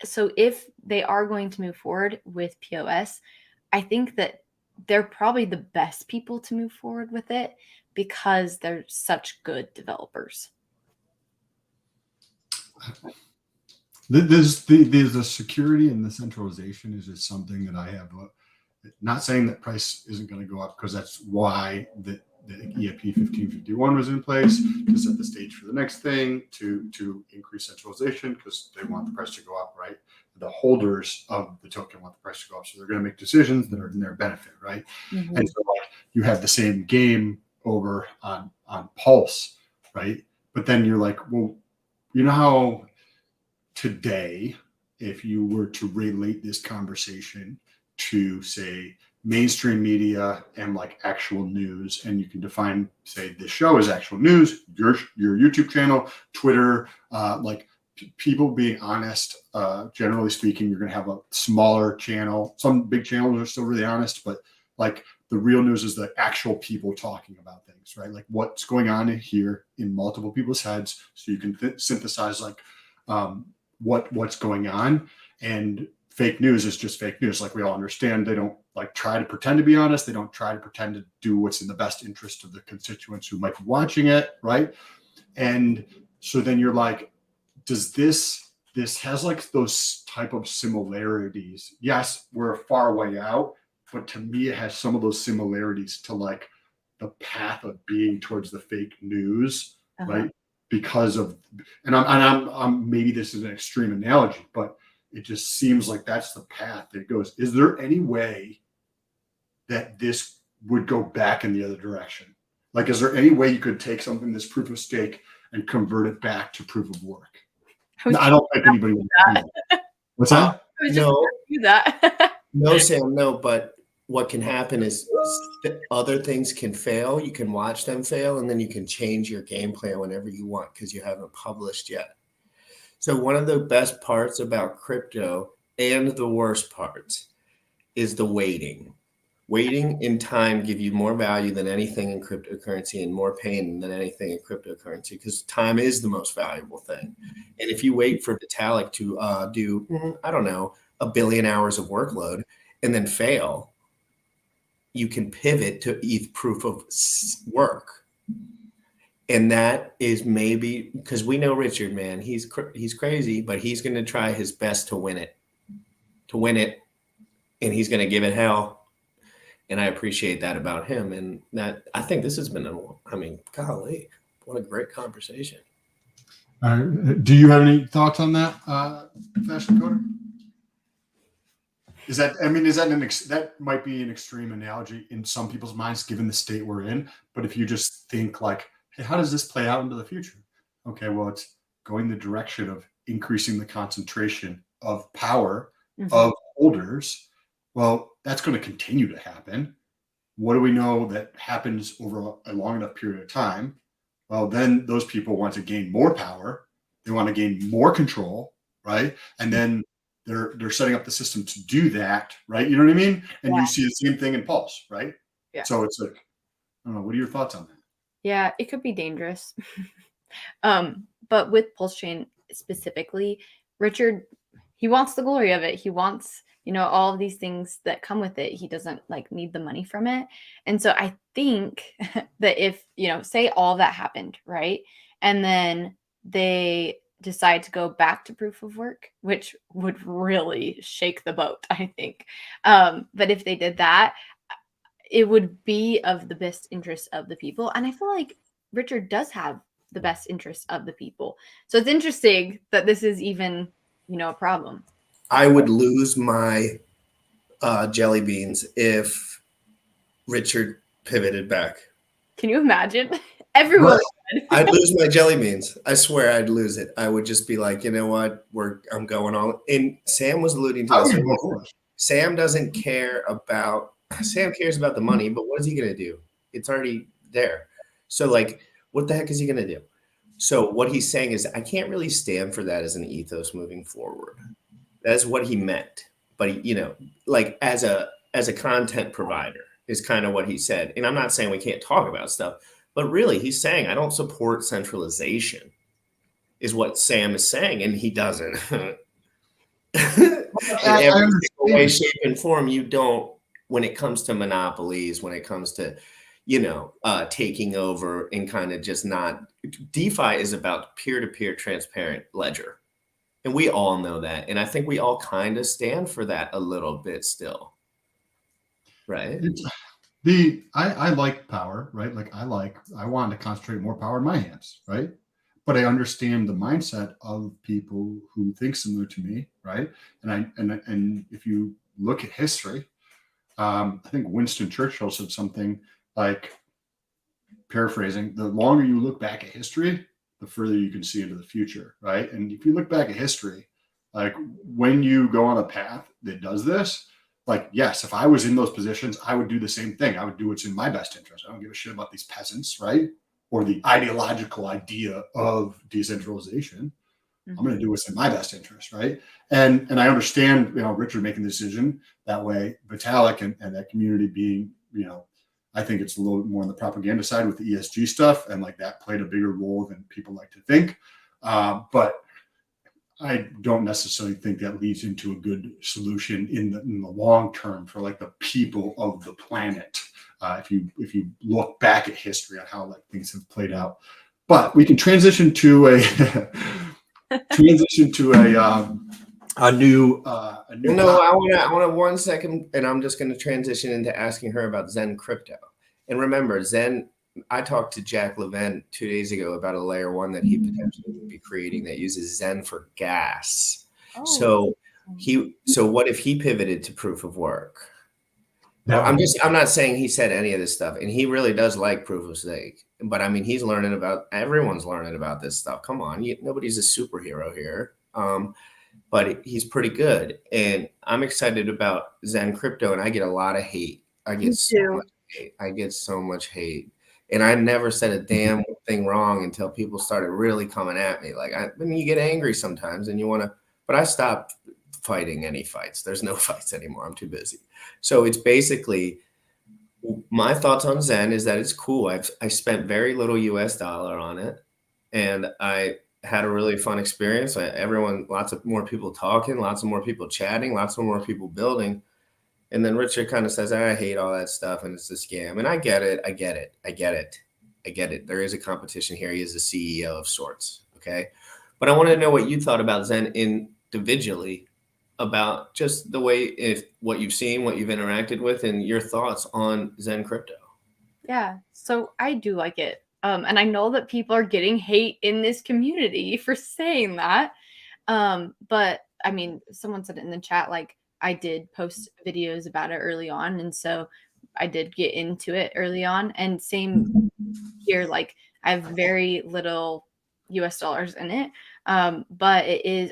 So if they are going to move forward with POS, I think that they're probably the best people to move forward with it because they're such good developers. There's the security and the centralization is just something that I have. Not saying that price isn't going to go up because that's why the EIP 1551 was in place to set the stage for the next thing, to increase centralization because they want the price to go up, right? The holders of the token want the price to go up, so they're going to make decisions that are in their benefit, right? Mhm. And so like you have the same game over on Pulse, right? But then you're like, well, you know how today, if you were to relate this conversation to, say, mainstream media and like actual news, and you can define, say, this show is actual news, your YouTube channel, Twitter, like people being honest. Generally speaking, you're going to have a smaller channel. Some big channels are still really honest, but like the real news is the actual people talking about things, right? Like what's going on in here in multiple people's heads, so you can synthesize like what's going on. And fake news is just fake news. Like we all understand, they don't like try to pretend to be honest. They don't try to pretend to do what's in the best interest of the constituents who might be watching it, right? And so then you're like, does this has like those type of similarities? Yes, we're a far way out, but to me, it has some of those similarities to like the path of being towards the fake news, right? Because of, and I'm maybe this is an extreme analogy, but it just seems like that's the path that it goes. Is there any way that this would go back in the other direction? Like, is there any way you could take something that's proof of stake and convert it back to proof of work? I don't think anybody would do that. What's that? I was just gonna do that. No, Sam, no, but what can happen is other things can fail. You can watch them fail, and then you can change your game plan whenever you want because you haven't published yet. So one of the best parts about crypto and the worst parts is the waiting. Waiting in time give you more value than anything in cryptocurrency and more pain than anything in cryptocurrency because time is the most valuable thing. And if you wait for Vitalik to do, I don't know, 1 billion hours of workload and then fail, you can pivot to ETH proof of work. And that is maybe because we know Richard, man, he's crazy, but he's going to try his best to win it, and he's going to give it hell. And I appreciate that about him. And that I think this has been, golly, what a great conversation. Do you have any thoughts on that, Fashion Coder? That might be an extreme analogy in some people's minds, given the state we're in. But if you just think like, hey, how does this play out into the future? Okay, well, it's going the direction of increasing the concentration of power of holders. Well, that's going to continue to happen. What do we know that happens over a long enough period of time? Well, then those people want to gain more power. They want to gain more control, right? And then they're setting up the system to do that, right? You know what I mean? And you see the same thing in Pulse, right? Yeah. So it's like, I don't know. What are your thoughts on that? Yeah, it could be dangerous. But with Pulsechain specifically, Richard, he wants the glory of it. He wants, all of these things that come with it. He doesn't like need the money from it. And so I think that if, say all that happened, right? And then they decide to go back to proof of work, which would really shake the boat, I think. But if they did that, it would be of the best interest of the people. And I feel like Richard does have the best interest of the people. So it's interesting that this is even, a problem. I would lose my jelly beans if Richard pivoted back. Can you imagine? Everyone would. I'd lose my jelly beans. I swear I'd lose it. I would just be like, you know what? I'm going on. And Sam was alluding to this. Sam doesn't care about, Sam cares about the money, but what is he going to do? It's already there. So like, what the heck is he going to do? So what he's saying is, I can't really stand for that as an ethos moving forward. That's what he meant. But, like as a content provider is kind of what he said. And I'm not saying we can't talk about stuff, but really he's saying, I don't support centralization is what Sam is saying. And he doesn't. In every way, shape, and form, you don't, when it comes to monopolies, when it comes to, taking over and kind of just not, DeFi is about peer-to-peer transparent ledger. And we all know that. And I think we all kind of stand for that a little bit still. Right? I like power, right? Like I want to concentrate more power in my hands, right? But I understand the mindset of people who think similar to me, right? And if you look at history, I think Winston Churchill said something like, paraphrasing, the longer you look back at history, the further you can see into the future, right? And if you look back at history, like when you go on a path that does this, like, yes, if I was in those positions, I would do the same thing. I would do what's in my best interest. I don't give a shit about these peasants, right? Or the ideological idea of decentralization. I'm going to do what's in my best interest, right? And I understand, Richard making the decision that way, Vitalik and that community being, I think it's a little bit more on the propaganda side with the ESG stuff, and like that played a bigger role than people like to think. But I don't necessarily think that leads into a good solution in the long term for like the people of the planet. If you look back at history on how like things have played out, but we can transition to a new. No, I want 1 second, and I'm just going to transition into asking her about Zen crypto. And remember, Zen. I talked to Jack Levent 2 days ago about a layer 1 that he potentially would be creating that uses Zen for gas. Oh. So what if he pivoted to proof of work? I'm not saying he said any of this stuff, and he really does like proof of stake. But I mean, everyone's learning about this stuff. Come on, nobody's a superhero here. But he's pretty good, and I'm excited about Zen crypto. And I get a lot of hate. I get so much hate. And I never said a damn thing wrong until people started really coming at me. Like, you get angry sometimes and you want to, but I stopped fighting any fights. There's no fights anymore. I'm too busy. So it's basically, my thoughts on Zen is that it's cool. I spent very little US dollar on it, and I had a really fun experience. Lots of more people talking, lots of more people chatting, lots of more people building. And then Richard kind of says, I hate all that stuff and it's a scam. And I get it. There is a competition here. He is the CEO of sorts. Okay. But I wanted to know what you thought about Zen individually, about just the way, what you've seen, what you've interacted with, and your thoughts on Zen crypto. Yeah. So I do like it. And I know that people are getting hate in this community for saying that. But I mean, someone said it in the chat, like, I did post videos about it early on. And so I did get into it early on. And same here, like, I have very little US dollars in it. But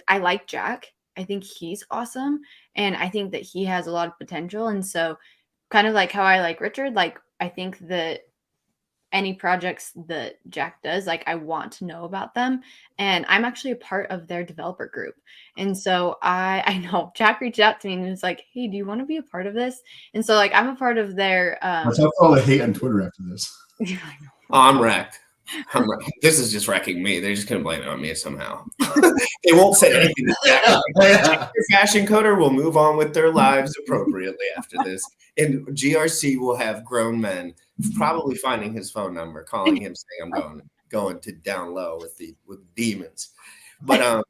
I like Jack. I think he's awesome. And I think that he has a lot of potential. And so kind of like how I like Richard, like, I think that any projects that Jack does, like, I want to know about them. And I'm actually a part of their developer group. And so I know Jack reached out to me and was like, hey, do you want to be a part of this? And so, like, I'm a part of their Watch out for all the hate on Twitter after this. Oh, I'm wrecked. This is just wrecking me. They're just gonna blame it on me somehow. They won't say anything to Jack. Fashion Coder will move on with their lives appropriately after this. And GRC will have grown men probably finding his phone number, calling him, saying, I'm going to down low with demons. But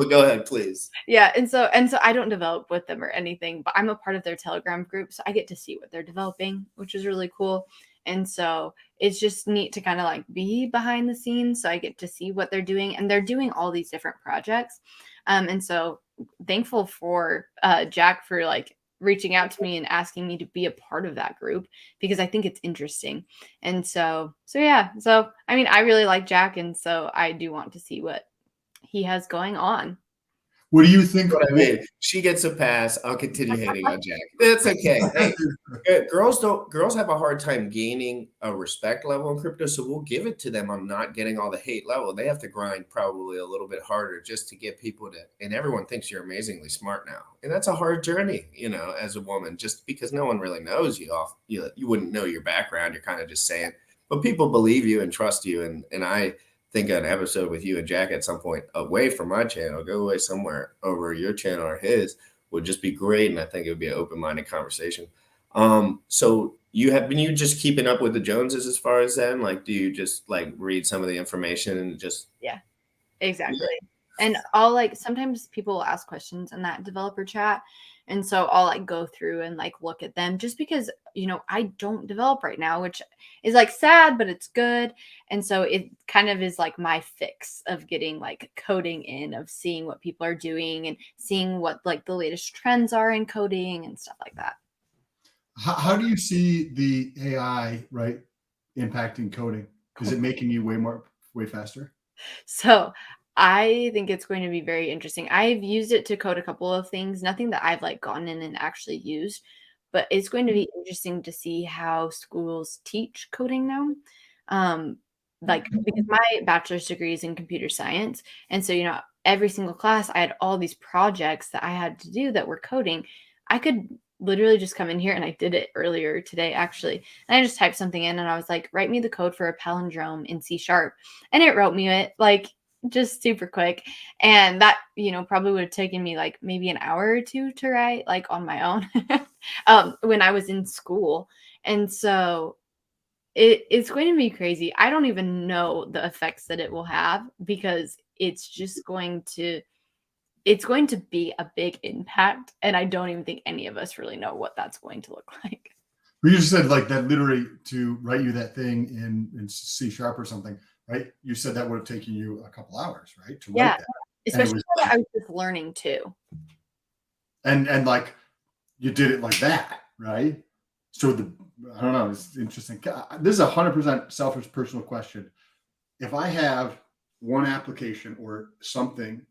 go ahead, please. Yeah, and so I don't develop with them or anything, but I'm a part of their Telegram group, so I get to see what they're developing, which is really cool. And so it's just neat to kind of like be behind the scenes. So I get to see what they're doing, and they're doing all these different projects. And so thankful for Jack for like reaching out to me and asking me to be a part of that group, because I think it's interesting. And so yeah. So, I mean, I really like Jack. And so I do want to see what he has going on. What do you think? What I mean, she gets a pass. I'll continue hating on Jack. It's okay. Hey, girls have a hard time gaining a respect level in crypto, so we'll give it to them on not getting all the hate level. They have to grind probably a little bit harder just to get people to. And everyone thinks you're amazingly smart now, and that's a hard journey, as a woman. Just because no one really knows you, you wouldn't know your background. You're kind of just saying, but people believe you and trust you, and I think an episode with you and Jack at some point away from my channel, go away somewhere over your channel or his, would just be great. And I think it would be an open-minded conversation. So been you just keeping up with the Joneses as far as then? Like, do you just like read some of the information and just? Yeah, exactly. Yeah. And I'll sometimes people will ask questions in that developer chat, And so I'll like go through and like look at them just because, you know, I don't develop right now, which is like sad, but it's good. And so it kind of is like my fix of getting like coding in, of seeing what people are doing and seeing what like the latest trends are in coding and stuff like that. How do you see the AI, right, impacting coding? Is it making you way faster? So I think it's going to be very interesting. I've used it to code a couple of things, nothing that I've like gone in and actually used, but it's going to be interesting to see how schools teach coding now. Like because my bachelor's degree is in computer science. And so, you know, every single class I had all these projects that I had to do that were coding. I could literally just come in here, and I did it earlier today actually. And I just typed something in and I was like, write me the code for a palindrome in C#. And it wrote me it like just super quick. And that, you know, probably would have taken me like maybe an hour or two to write like on my own when I was in school. And so it's going to be crazy. I don't even know the effects that it will have, because it's going to be a big impact. And I don't even think any of us really know what that's going to look like. Well, you just said like that literally to write you that thing in C# or something, right? You said that would have taken you a couple hours, right? To Yeah, write that. especially when I was just learning too. And like you did it like that, right? So I don't know, it's interesting. This is 100% selfish personal question. If I have one application or something,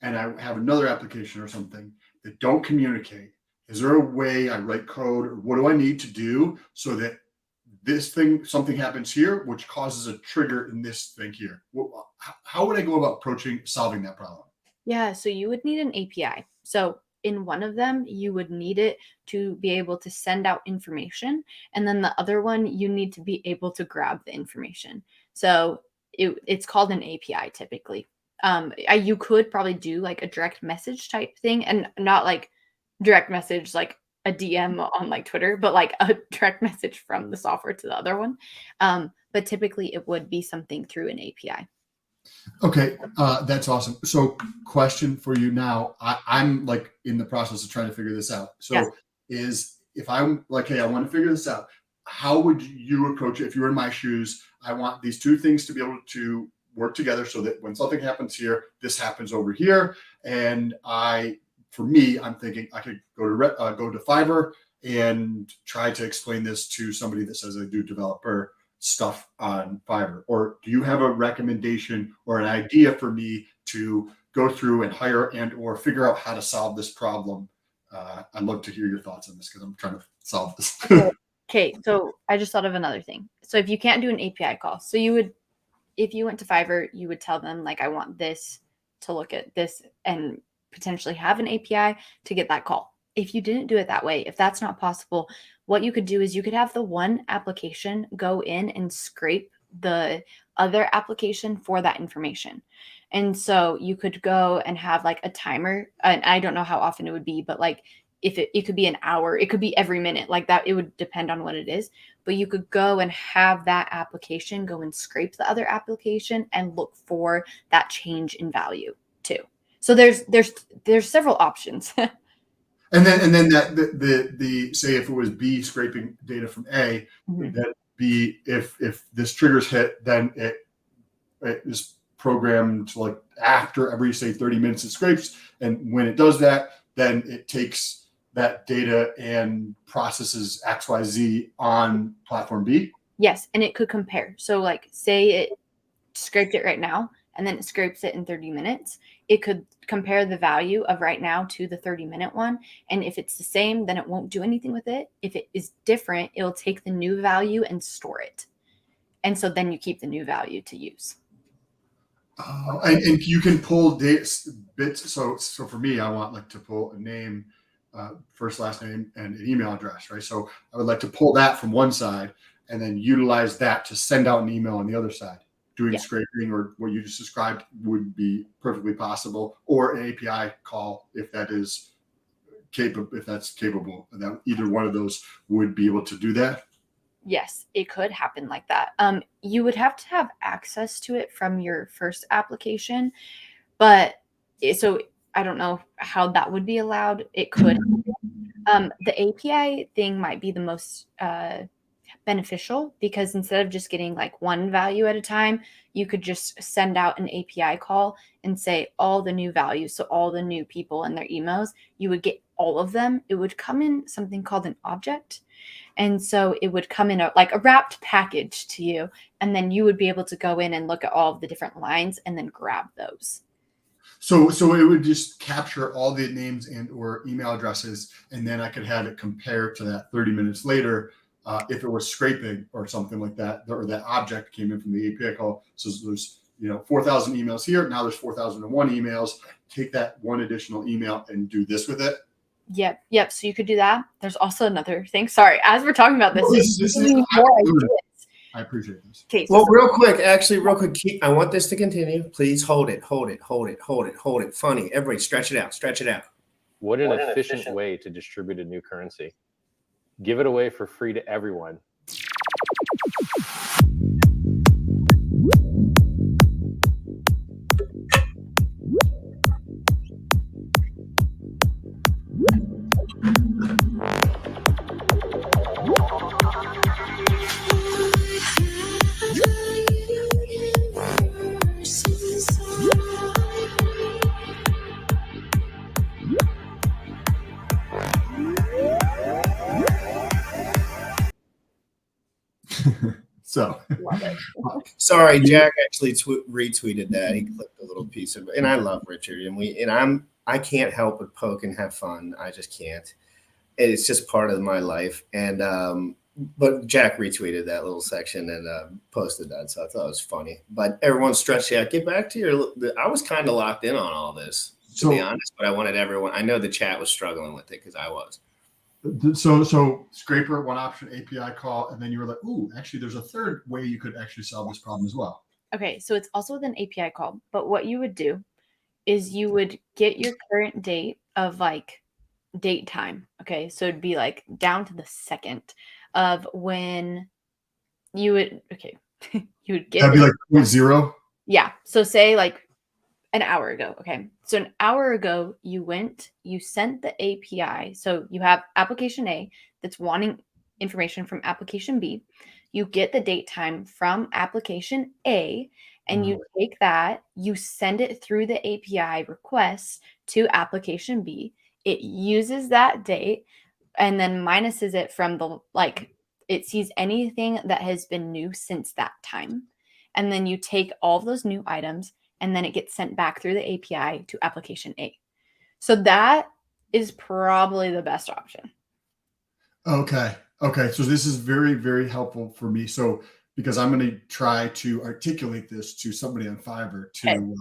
and I have another application or something that don't communicate, is there a way I write code, or what do I need to do so that something happens here, which causes a trigger in this thing here? How would I go about solving that problem? Yeah, so you would need an API. So in one of them, you would need it to be able to send out information. And then the other one, you need to be able to grab the information. So it's called an API typically. You could probably do like a direct message type thing, and not like direct message like a DM on like Twitter, but like a direct message from the software to the other one. But typically it would be something through an API. Okay, that's awesome. So, question for you now. I'm like in the process of trying to figure this out. So, Yes. if I'm like, hey, I want to figure this out, how would you approach it if you were in my shoes? I want these two things to be able to work together so that when something happens here, this happens over here. And for me, I'm thinking I could go to Fiverr and try to explain this to somebody that says I do developer stuff on Fiverr. Or do you have a recommendation or an idea for me to go through and hire and or figure out how to solve this problem? I'd love to hear your thoughts on this because I'm trying to solve this. Okay, so I just thought of another thing. So if you can't do an API call, so if you went to Fiverr, you would tell them like, I want this to look at this and potentially have an API to get that call. If you didn't do it that way, if that's not possible, what you could do is you could have the one application go in and scrape the other application for that information. And so you could go and have like a timer, and I don't know how often it would be, but like if it could be an hour, it could be every minute, like that. It would depend on what it is, but you could go and have that application go and scrape the other application and look for that change in value too. So there's several options. And then that the say if it was B scraping data from A, Mhm. that B if this trigger's hit, then it is programmed to like after every say 30 minutes it scrapes, and when it does that, then it takes that data and processes XYZ on platform B. Yes, and it could compare. So like say it scraped it right now and then it scrapes it in 30 minutes. It could compare the value of right now to the 30-minute one. And if it's the same, then it won't do anything with it. If it is different, it'll take the new value and store it. And so then you keep the new value to use. And you can pull bits. So for me, I want like to pull a name, first, last name, and an email address, right? So I would like to pull that from one side and then utilize that to send out an email on the other side. Doing scraping or what you just described would be perfectly possible, or an API call if that is capable. If that's capable, that either one of those would be able to do that. Yes, it could happen like that. You would have to have access to it from your first application, but so I don't know how that would be allowed. It could, The API thing might be the most beneficial, because instead of just getting like one value at a time, you could just send out an API call and say all the new values. So all the new people and their emails, you would get all of them. It would come in something called an object. And so it would come in like a wrapped package to you. And then you would be able to go in and look at all of the different lines and then grab those. So it would just capture all the names and or email addresses, and then I could have it compare to that 30 minutes later. If it was scraping or something like that, or that object came in from the API call. So there's 4,000 emails here. Now there's 4,001 emails. Take that one additional email and do this with it. Yep. So you could do that. There's also another thing. Sorry, as we're talking about this, I appreciate this. Okay. Well, real quick, I want this to continue. Please hold it. Funny. Everybody stretch it out. What an efficient way to distribute a new currency. Give it away for free to everyone. So, sorry, Jack actually retweeted that. He clipped a little piece of it, and I love Richard, and I can't help but poke and have fun. I just can't. It's just part of my life. And but Jack retweeted that little section and posted that, so I thought it was funny. But everyone stretched out. Get back to your. I was kind of locked in on all this, to be honest. But I wanted everyone. I know the chat was struggling with it because I was. So scraper, one option, API call, and then you were like, ooh, actually, there's a third way you could actually solve this problem as well. Okay, so it's also with an API call, but what you would do is you would get your current date of like date time. Okay, so it'd be like down to the second of when you would. Okay, you would get. That'd be like 0.0. Yeah. So say like an hour ago. Okay. So an hour ago, you sent the API. So you have application A that's wanting information from application B. You get the date time from application A, and you take that, you send it through the API request to application B. It uses that date and then minuses it from it sees anything that has been new since that time. And then you take all of those new items, and then it gets sent back through the API to application A. So that is probably the best option. Okay. So this is very, very helpful for me. So because I'm going to try to articulate this to somebody on Fiverr to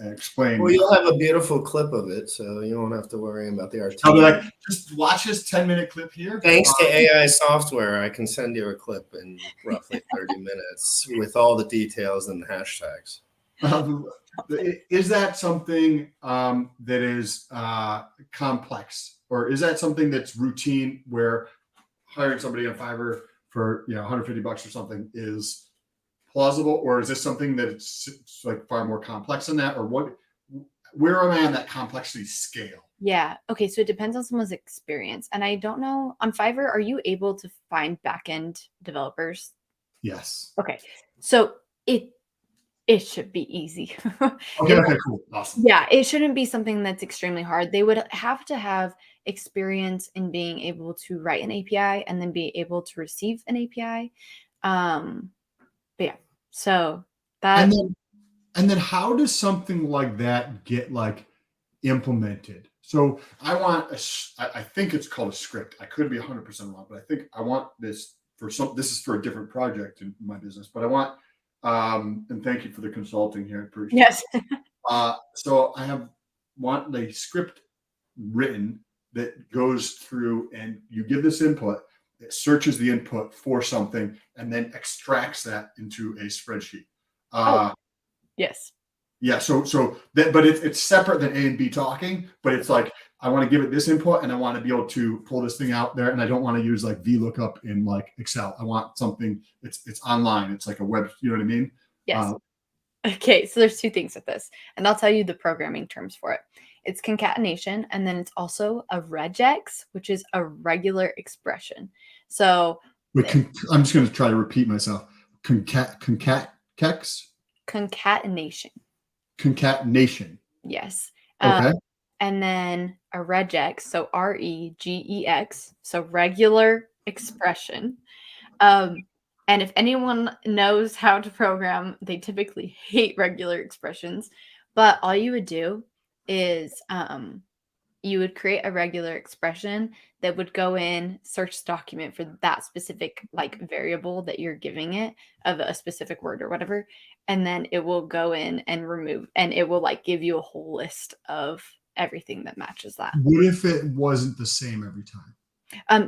explain. Well, you'll have a beautiful clip of it, so you won't have to worry about the articulation. I'll be like, just watch this 10-minute clip here. Thanks to AI software, I can send you a clip in roughly 30 minutes with all the details and the hashtags. Is that something that is complex, or is that something that's routine where hiring somebody on Fiverr for $150 or something is plausible, or is this something that it's like far more complex than that, or where am I on that complexity scale? Yeah. Okay. So it depends on someone's experience, and I don't know on Fiverr. Are you able to find backend developers? Yes. Okay. So it should be easy. Okay, cool. Awesome. Yeah, it shouldn't be something that's extremely hard. They would have to have experience in being able to write an API and then be able to receive an API. But yeah, so that. And then how does something like that get like implemented? So I think it's called a script. I could be 100% wrong, but I think I want this this is for a different project in my business, but I want, and thank you for the consulting here. I appreciate Yes. it. So I want a script written that goes through, and you give this input, it searches the input for something, and then extracts that into a spreadsheet. Yes. Yeah. But it's separate than A and B talking, but it's like, I want to give it this input and I want to be able to pull this thing out there. And I don't want to use like VLOOKUP in like Excel. I want something it's online. It's like a web, you know what I mean? Yes. Okay, so there's two things with this, and I'll tell you the programming terms for it. It's concatenation, and then it's also a regex, which is a regular expression. So Wait, I'm just going to try to repeat myself. Concatenation. Concatenation. Yes. Okay. And then a regex, so regex, so regular expression. And if anyone knows how to program, they typically hate regular expressions. But all you would do is you would create a regular expression that would go in, search the document for that specific like variable that you're giving it of a specific word or whatever. And then it will go in and remove, and it will like give you a whole list of everything that matches that. What if it wasn't the same every time?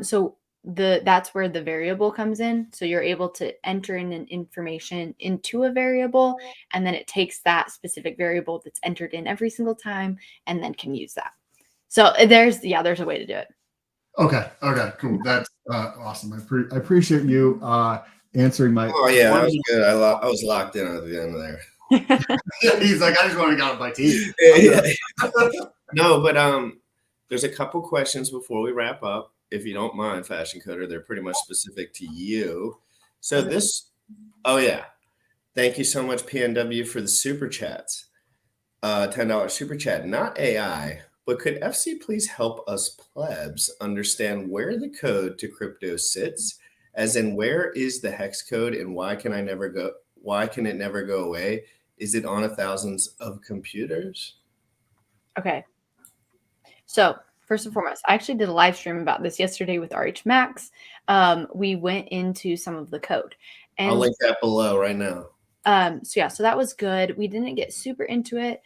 So that's where the variable comes in. So you're able to enter in an information into a variable, and then it takes that specific variable that's entered in every single time and then can use that. So there's a way to do it. Okay, cool. That's awesome. I appreciate you answering my. Oh yeah, that was good. I was locked in at the end of there. He's like, I just want to get on my teeth. Yeah. No, but there's a couple questions before we wrap up, if you don't mind, Fashion Coder. They're pretty much specific to you. So thank you so much, PNW, for the super chats. $10 super chat, not AI, but could FC please help us plebs understand where the code to crypto sits? As in, where is the hex code, and why can it never go away? Is it on thousands of computers? Okay. So first and foremost, I actually did a live stream about this yesterday with RH Max. We went into some of the code. And I'll link that below right now. So that was good. We didn't get super into it,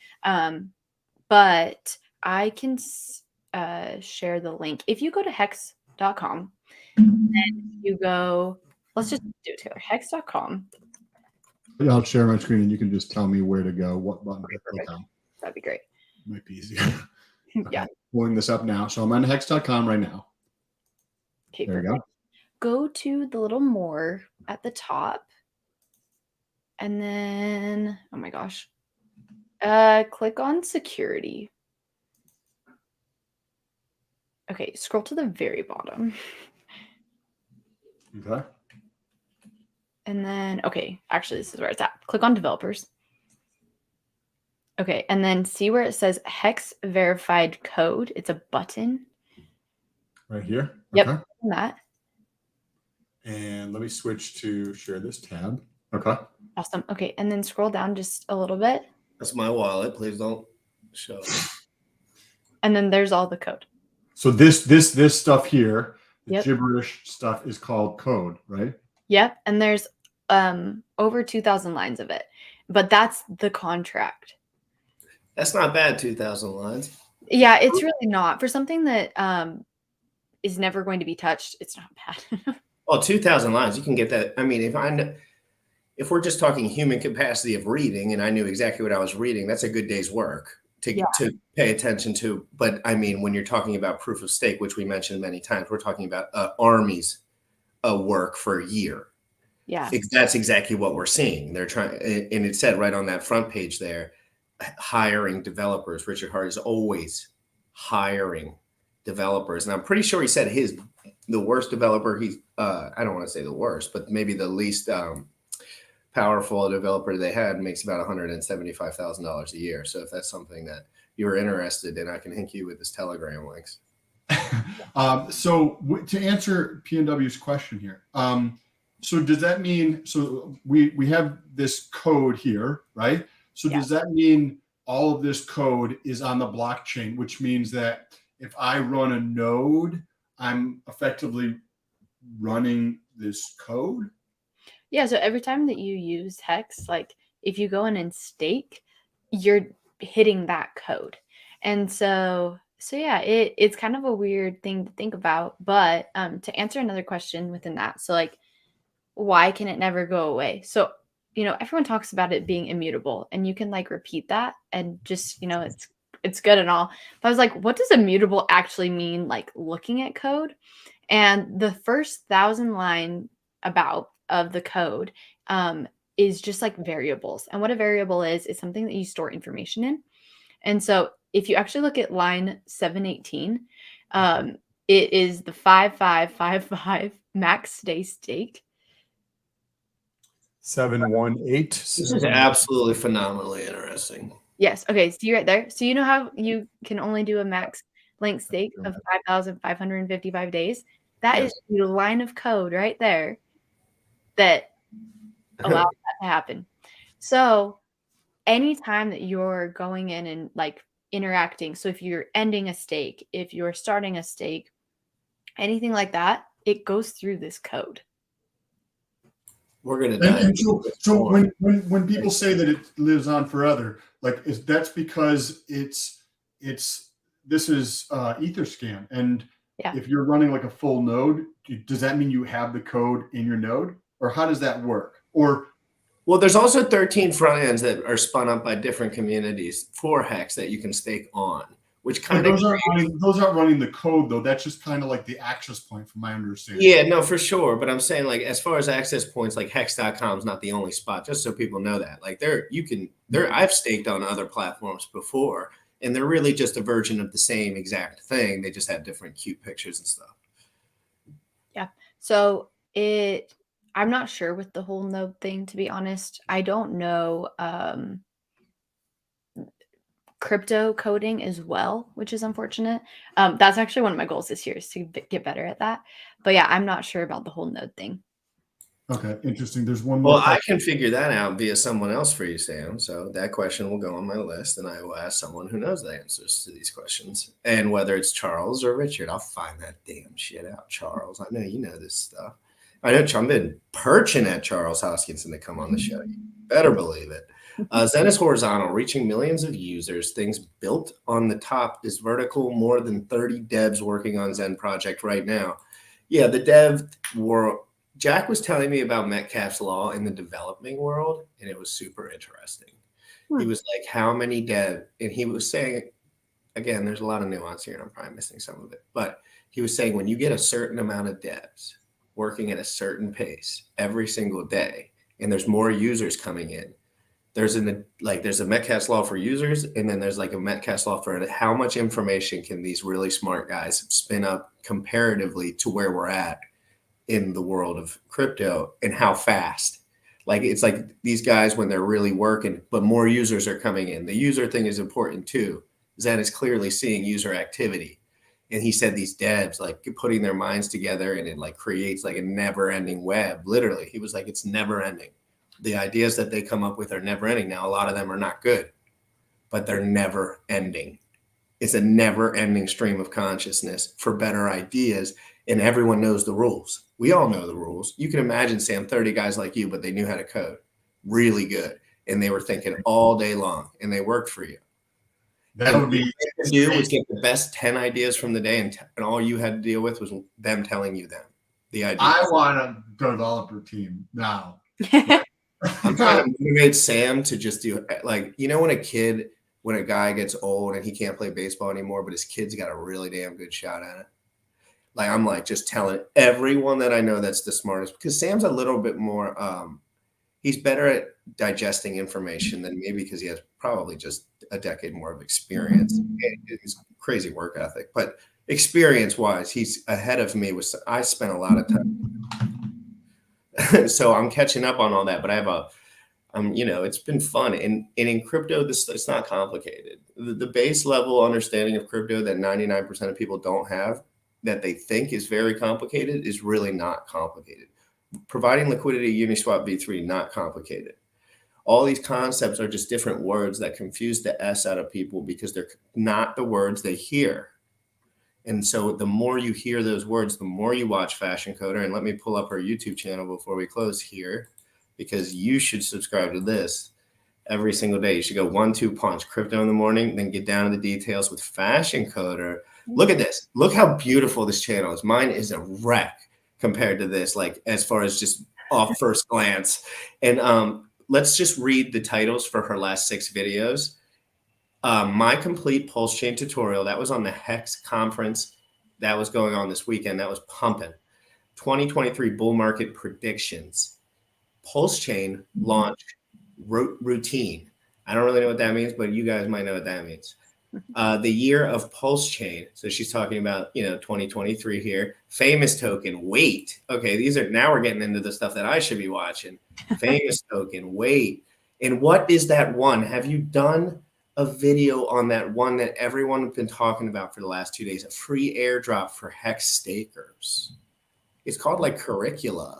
but I can share the link. If you go to hex.com and you go, let's just do it together, hex.com. I'll share my screen and you can just tell me where to go, what button to click on. That'd be great. Might be easier. Yeah. Pulling this up now. So I'm on hex.com right now. Okay, there perfect. you Go to the little more at the top. And then, oh my gosh, click on security. Okay, scroll to the very bottom. Okay. And then, okay, actually, this is where it's at. Click on developers. Okay, and then see where it says hex verified code. It's a button. Right here? Yep, Okay. that. And let me switch to share this tab. Okay. Awesome. Okay, and then scroll down just a little bit. That's my wallet. Please don't show it. And then there's all the code. So this stuff here, the Yep. gibberish stuff is called code, right? Yep, and there's over 2,000 lines of it. But that's the contract. That's not bad, 2,000 lines. Yeah, it's really not. For something that is never going to be touched, it's not bad. Well, 2,000 lines, you can get that. I mean, if we're just talking human capacity of reading, and I knew exactly what I was reading, that's a good day's work to pay attention to. But I mean, when you're talking about proof of stake, which we mentioned many times, we're talking about armies of work for a year. Yeah. That's exactly what we're seeing. They're trying, and it said right on that front page there, hiring developers. Richard Hart is always hiring developers. And I'm pretty sure he said the worst developer, I don't want to say the worst, but maybe the least powerful developer they had makes about $175,000 a year. So if that's something that you're interested in, I can link you with his Telegram links. So to answer PNW's question here, so does that mean, so we have this code here, right? So does that mean all of this code is on the blockchain, which means that if I run a node, I'm effectively running this code? Yeah, so every time that you use Hex, like if you go in and stake, you're hitting that code. And so yeah, it's kind of a weird thing to think about. But to answer another question within that, so like, why can it never go away? So, everyone talks about it being immutable, and you can like repeat that and just, it's good and all. But I was like, what does immutable actually mean? Like looking at code, and the first 1,000 line of the code is just like variables. And what a variable is something that you store information in. And so if you actually look at line 718, it is the 5555 max day stake. 718. This is absolutely phenomenally interesting. Yes. Okay. See right there. So you know how you can only do a max length stake of 5,555 days? That is the line of code right there that allows that to happen. So anytime that you're going in and like interacting, so if you're ending a stake, if you're starting a stake, anything like that, it goes through this code. We're gonna dive. And so when people say that it lives on forever, like that's because this is Etherscan, and if you're running like a full node, does that mean you have the code in your node, or how does that work? Or well, there's also 13 front ends that are spun up by different communities for Hex that you can stake on, which kind of those aren't running the code though. That's just kind of like the access point, from my understanding. Yeah, no, for sure. But I'm saying, like, as far as access points, like Hex.com is not the only spot. Just so people know that, like, I've staked on other platforms before, and they're really just a version of the same exact thing. They just have different cute pictures and stuff. Yeah. So I'm not sure with the whole node thing, to be honest. I don't know crypto coding as well, which is unfortunate. That's actually one of my goals this year, is to get better at that. But yeah, I'm not sure about the whole node thing. Okay, interesting. There's one more. Well, I can figure that out via someone else for you, Sam. So that question will go on my list, and I will ask someone who knows the answers to these questions. And whether it's Charles or Richard, I'll find that damn shit out, Charles. I know you know this stuff. I know I've been perching at Charles Hoskinson to come on the show. You better believe it. Zen is horizontal, reaching millions of users. Things built on the top is vertical. More than 30 devs working on Zen project right now. Yeah, the dev world. Jack was telling me about Metcalfe's law in the developing world, and it was super interesting. He was like, how many dev? And he was saying, again, there's a lot of nuance here, and I'm probably missing some of it. But he was saying when you get a certain amount of devs working at a certain pace every single day, and there's more users coming in, there's a Metcalfe's law for users, and then there's like a Metcalfe's law for how much information can these really smart guys spin up comparatively to where we're at in the world of crypto, and how fast. Like, it's like these guys, when they're really working, but more users are coming in. The user thing is important too. Zen is clearly seeing user activity. And he said these devs, like, putting their minds together, and it like creates like a never ending web. Literally, he was like, it's never ending. The ideas that they come up with are never ending. Now, a lot of them are not good, but they're never ending. It's a never ending stream of consciousness for better ideas. And everyone knows the rules. We all know the rules. You can imagine, Sam, 30 guys like you, but they knew how to code really good. And they were thinking all day long, and they worked for you. That would be do was get the best 10 ideas from the day, and all you had to deal with was them telling you them. The idea. I want a developer team now. I'm trying to motivate Sam to just do, like, you know, when a guy gets old and he can't play baseball anymore, but his kid's got a really damn good shot at it. Like, I'm like just telling everyone that I know that's the smartest, because Sam's a little bit more, he's better at digesting information than me, because he has probably just a decade more of experience. It's crazy work ethic, but experience wise, he's ahead of me. I spent a lot of time. So I'm catching up on all that, but I have you know, it's been fun. And in crypto, it's not complicated. The base level understanding of crypto that 99% of people don't have, that they think is very complicated, is really not complicated. Providing liquidity, Uniswap v3, not complicated. All these concepts are just different words that confuse the S out of people, because they're not the words they hear. And so the more you hear those words, the more you watch Fashion Coder. And let me pull up her YouTube channel before we close here, because you should subscribe to this every single day. You should go 1-2 punch, crypto in the morning, then get down to the details with Fashion Coder. Look at this. Look how beautiful this channel is. Mine is a wreck compared to this, like, as far as just off first glance. And let's just read the titles for her last 6 videos. My complete Pulsechain tutorial, that was on the Hex conference that was going on this weekend. That was pumping. 2023 bull market predictions. Pulsechain launch routine. I don't really know what that means, but you guys might know what that means. The year of Pulsechain. So she's talking about, 2023 here. Famous token, wait. Okay, now we're getting into the stuff that I should be watching. Famous token, wait. And what is that one? Have you done a video on that one that everyone has been talking about for the last 2 days? A free airdrop for Hex stakers. It's called like Curricula.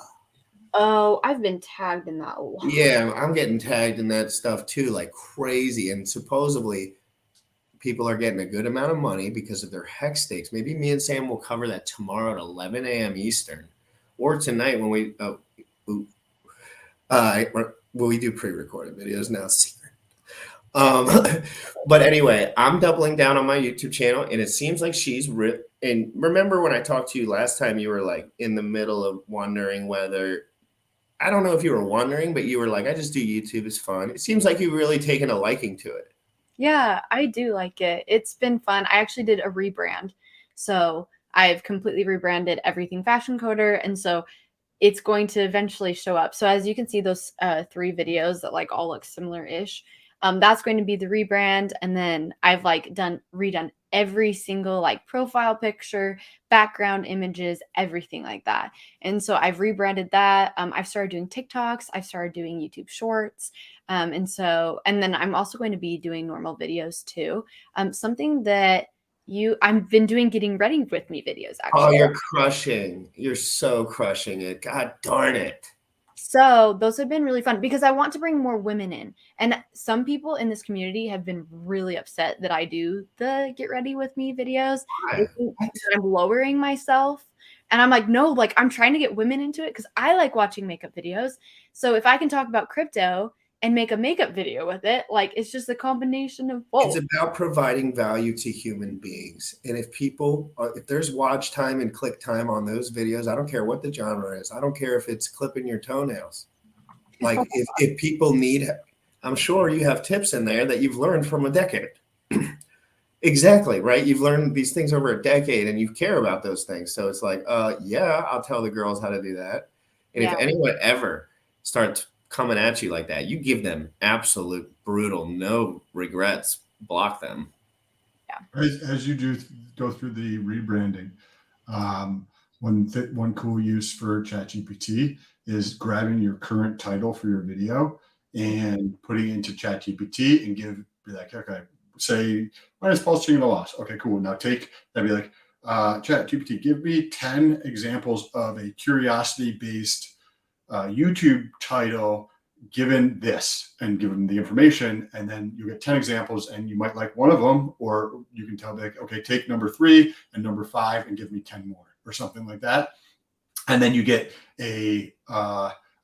Oh, I've been tagged in that a lot. Yeah, I'm getting tagged in that stuff too, like crazy. And supposedly people are getting a good amount of money because of their Hex stakes. Maybe me and Sam will cover that tomorrow at 11 a.m. Eastern, or tonight when we do pre-recorded videos now, secret. But anyway, I'm doubling down on my YouTube channel, and it seems like she's and remember when I talked to you last time, you were like in the middle of wondering whether, I don't know if you were wondering, but you were like, I just do YouTube, it's fun. It seems like you've really taken a liking to it. Yeah, I do like it. It's been fun. I actually did a rebrand. So I've completely rebranded everything Fashion Coder. And so it's going to eventually show up. So as you can see, those 3 videos that like all look similar-ish, that's going to be the rebrand. And then I've like redone every single like profile picture, background images, everything like that. And so I've rebranded that. I've started doing TikToks. I've started doing YouTube Shorts. And then I'm also going to be doing normal videos too. Something that I've been doing getting ready with me videos actually. Oh, you're crushing. You're so crushing it. God darn it. So those have been really fun because I want to bring more women in. And some people in this community have been really upset that I do the get ready with me videos. They think I'm lowering myself. And I'm like, no, like I'm trying to get women into it because I like watching makeup videos. So if I can talk about crypto and make a makeup video with it, like it's just a combination of both. It's about providing value to human beings. And if there's watch time and click time on those videos, I don't care what the genre is. I don't care if it's clipping your toenails. Like if people need, I'm sure you have tips in there that you've learned from a decade. Exactly, right? You've learned these things over a decade and you care about those things. So it's like, yeah, I'll tell the girls how to do that. And if anyone ever starts coming at you like that, you give them absolute brutal, no regrets, block them. Yeah. As you do go through the rebranding, one cool use for ChatGPT is grabbing your current title for your video and putting it into ChatGPT and be like, okay, say my name is Pulsechain Loss. Okay, cool. Now that'd be like, ChatGPT, give me 10 examples of a curiosity-based YouTube title given this, and give them the information, and then you get 10 examples and you might like one of them, or you can tell like, okay, take number 3 and number 5 and give me 10 more or something like that. And then you get a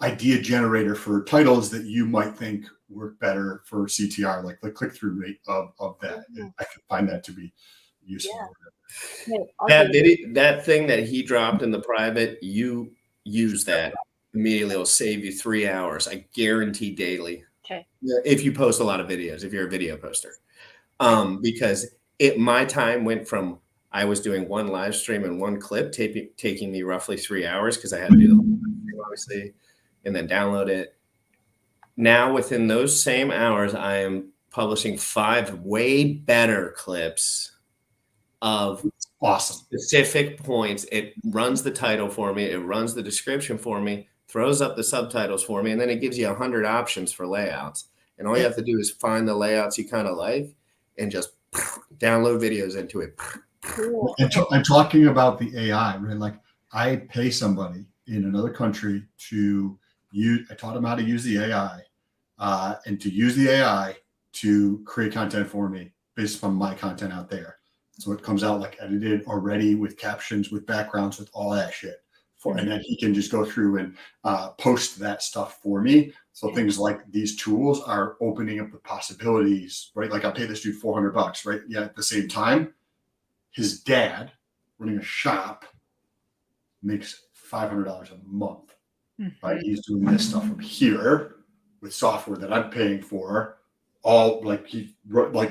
idea generator for titles that you might think work better for CTR, like the click-through rate of that. I could find that to be useful. Yeah. That thing that he dropped in the private, you use that immediately. It'll save you 3 hours. I guarantee daily. Okay. If you post a lot of videos, if you're a video poster, because my time went from, I was doing one live stream and one clip taking me roughly 3 hours because I had to do the whole thing, obviously, and then download it. Now within those same hours, I am publishing 5 way better clips of awesome specific points. It runs the title for me. It runs the description for me, throws up the subtitles for me, and then it gives you 100 options for layouts. And all you have to do is find the layouts you kind of like and just download videos into it. Cool. And talking about the AI, right? Like I pay somebody in another country I taught them how to use the AI and to use the AI to create content for me based upon my content out there. So it comes out like edited already with captions, with backgrounds, with all that shit. And then he can just go through and post that stuff for me. So things like these tools are opening up the possibilities, right? Like I'll pay this dude $400, right? Yeah. At the same time, his dad running a shop makes $500 a month, right? He's doing this stuff from here with software that I'm paying for, all like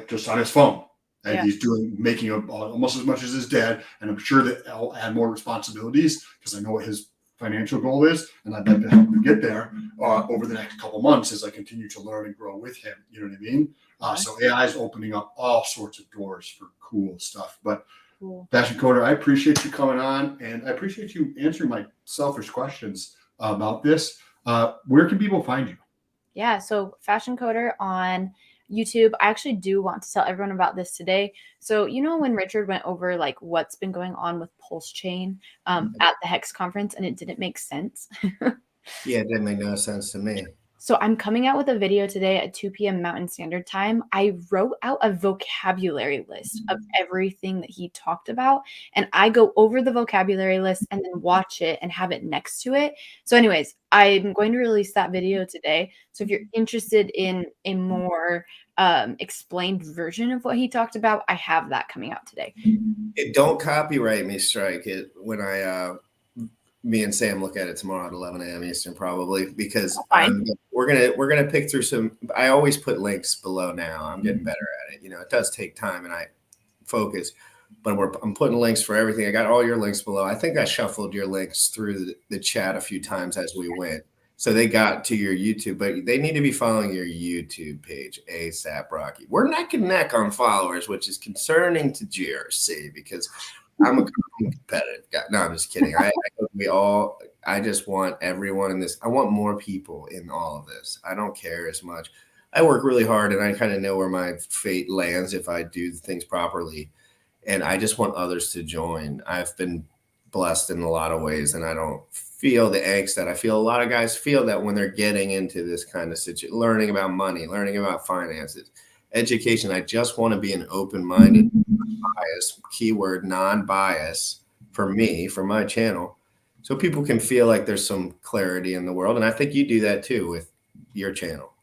just on his phone. And he's making almost as much as his dad. And I'm sure that I'll add more responsibilities because I know what his financial goal is, and I'd like to help him get there over the next couple months as I continue to learn and grow with him. You know what I mean? So AI is opening up all sorts of doors for cool stuff. But Fashion Coder, I appreciate you coming on, and I appreciate you answering my selfish questions about this. Where can people find you? Yeah, so Fashion Coder on YouTube. I actually do want to tell everyone about this today. So, you know, when Richard went over like what's been going on with Pulsechain at the Hex conference, and it didn't make sense. Yeah, it didn't make no sense to me. So I'm coming out with a video today at 2 p.m. Mountain Standard Time. I wrote out a vocabulary list of everything that he talked about, and I go over the vocabulary list and then watch it and have it next to it. So anyways, I'm going to release that video today. So if you're interested in a more explained version of what he talked about, I have that coming out today. Don't copyright me, strike it when me and Sam look at it tomorrow at 11 a.m. Eastern, probably, because we're gonna pick through some. I always put links below now. I'm getting better at it. You know, it does take time and I focus, but I'm putting links for everything. I got all your links below. I think I shuffled your links through the chat a few times as we went, so they got to your YouTube. But they need to be following your YouTube page, ASAP Rocky. We're neck and neck on followers, which is concerning to GRC because I'm a competitive guy. No, I'm just kidding. I just want everyone in this. I want more people in all of this. I don't care as much. I work really hard and I kind of know where my fate lands if I do things properly. And I just want others to join. I've been blessed in a lot of ways and I don't feel the angst that I feel a lot of guys feel that when they're getting into this kind of situation, learning about money, learning about finances, education. I just want to be an open-minded, non-bias, keyword non-bias for me, for my channel, so people can feel like there's some clarity in the world. And I think you do that too with your channel.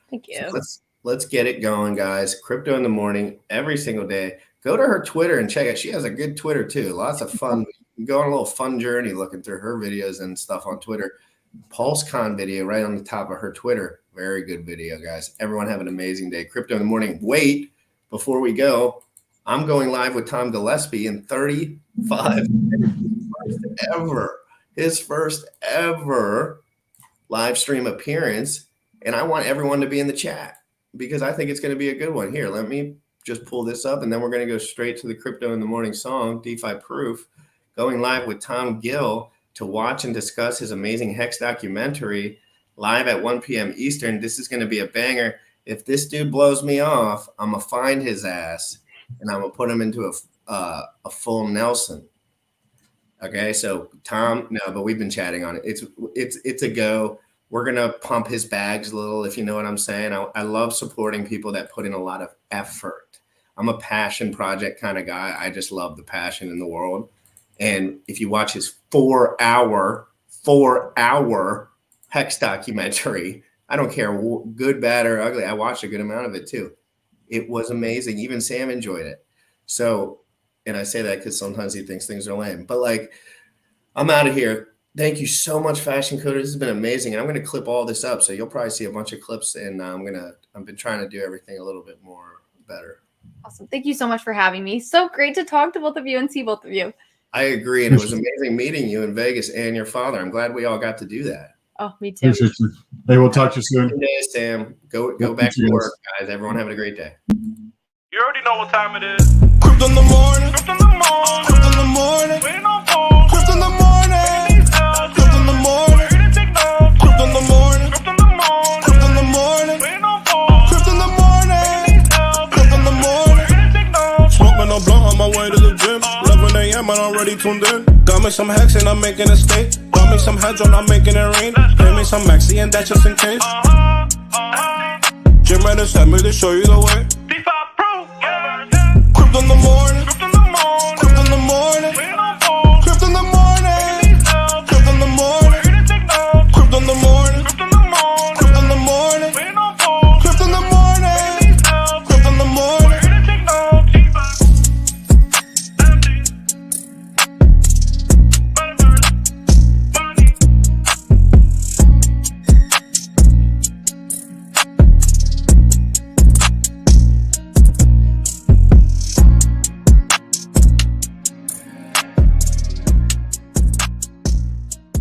Thank you. So let's get it going, guys. Crypto in the morning, every single day. Go to her Twitter and check it. She has a good Twitter too. Lots of fun. Go on a little fun journey looking through her videos and stuff on Twitter. Pulsechain video right on the top of her Twitter. Very good video, guys. Everyone have an amazing day. Crypto in the morning. Wait, before we go, I'm going live with Tom Gillespie in 35 minutes. His first ever live stream appearance. And I want everyone to be in the chat because I think it's going to be a good one. Here, let me just pull this up and then we're going to go straight to the Crypto in the Morning song, DeFi Proof, going live with Tom Gill to watch and discuss his amazing Hex documentary live at 1 p.m. Eastern. This is going to be a banger. If this dude blows me off, I'm going to find his ass and I'm going to put him into a full Nelson. Okay, so Tom, no, but we've been chatting on it. It's a go. We're going to pump his bags a little, if you know what I'm saying. I love supporting people that put in a lot of effort. I'm a passion project kind of guy. I just love the passion in the world. And if you watch his 4-hour Hex documentary, I don't care, good, bad, or ugly. I watched a good amount of it too. It was amazing. Even Sam enjoyed it. So, and I say that because sometimes he thinks things are lame. But like, I'm out of here. Thank you so much, Fashion Coder. This has been amazing. I'm going to clip all this up, so you'll probably see a bunch of clips. And I've been trying to do everything a little bit more better. Awesome. Thank you so much for having me. So great to talk to both of you and see both of you. I agree, and it was amazing meeting you in Vegas and your father. I'm glad we all got to do that. Oh, me too. Hey, we'll talk to you soon. Good day, Sam. Go back to work, guys. Everyone have a great day. You already know what time it is. Crypto in the morning. Crypto in the morning. Crypto in the morning. Waiting on phone. Crypto in the morning. Crypto in the morning. Crypto in the morning. Crypto in the morning. Crypto in the morning. Waiting on phone. Crypto in the morning. Crypto in the morning. Smoking a blunt on my way to the gym. 11 a.m. I'm already tuned in. Got me some Hex and I'm making a stake. Got me some Hedron, I'm making it rain. Pay me some Maxi and that's just in case. Jim Reddit sent me to show you the way.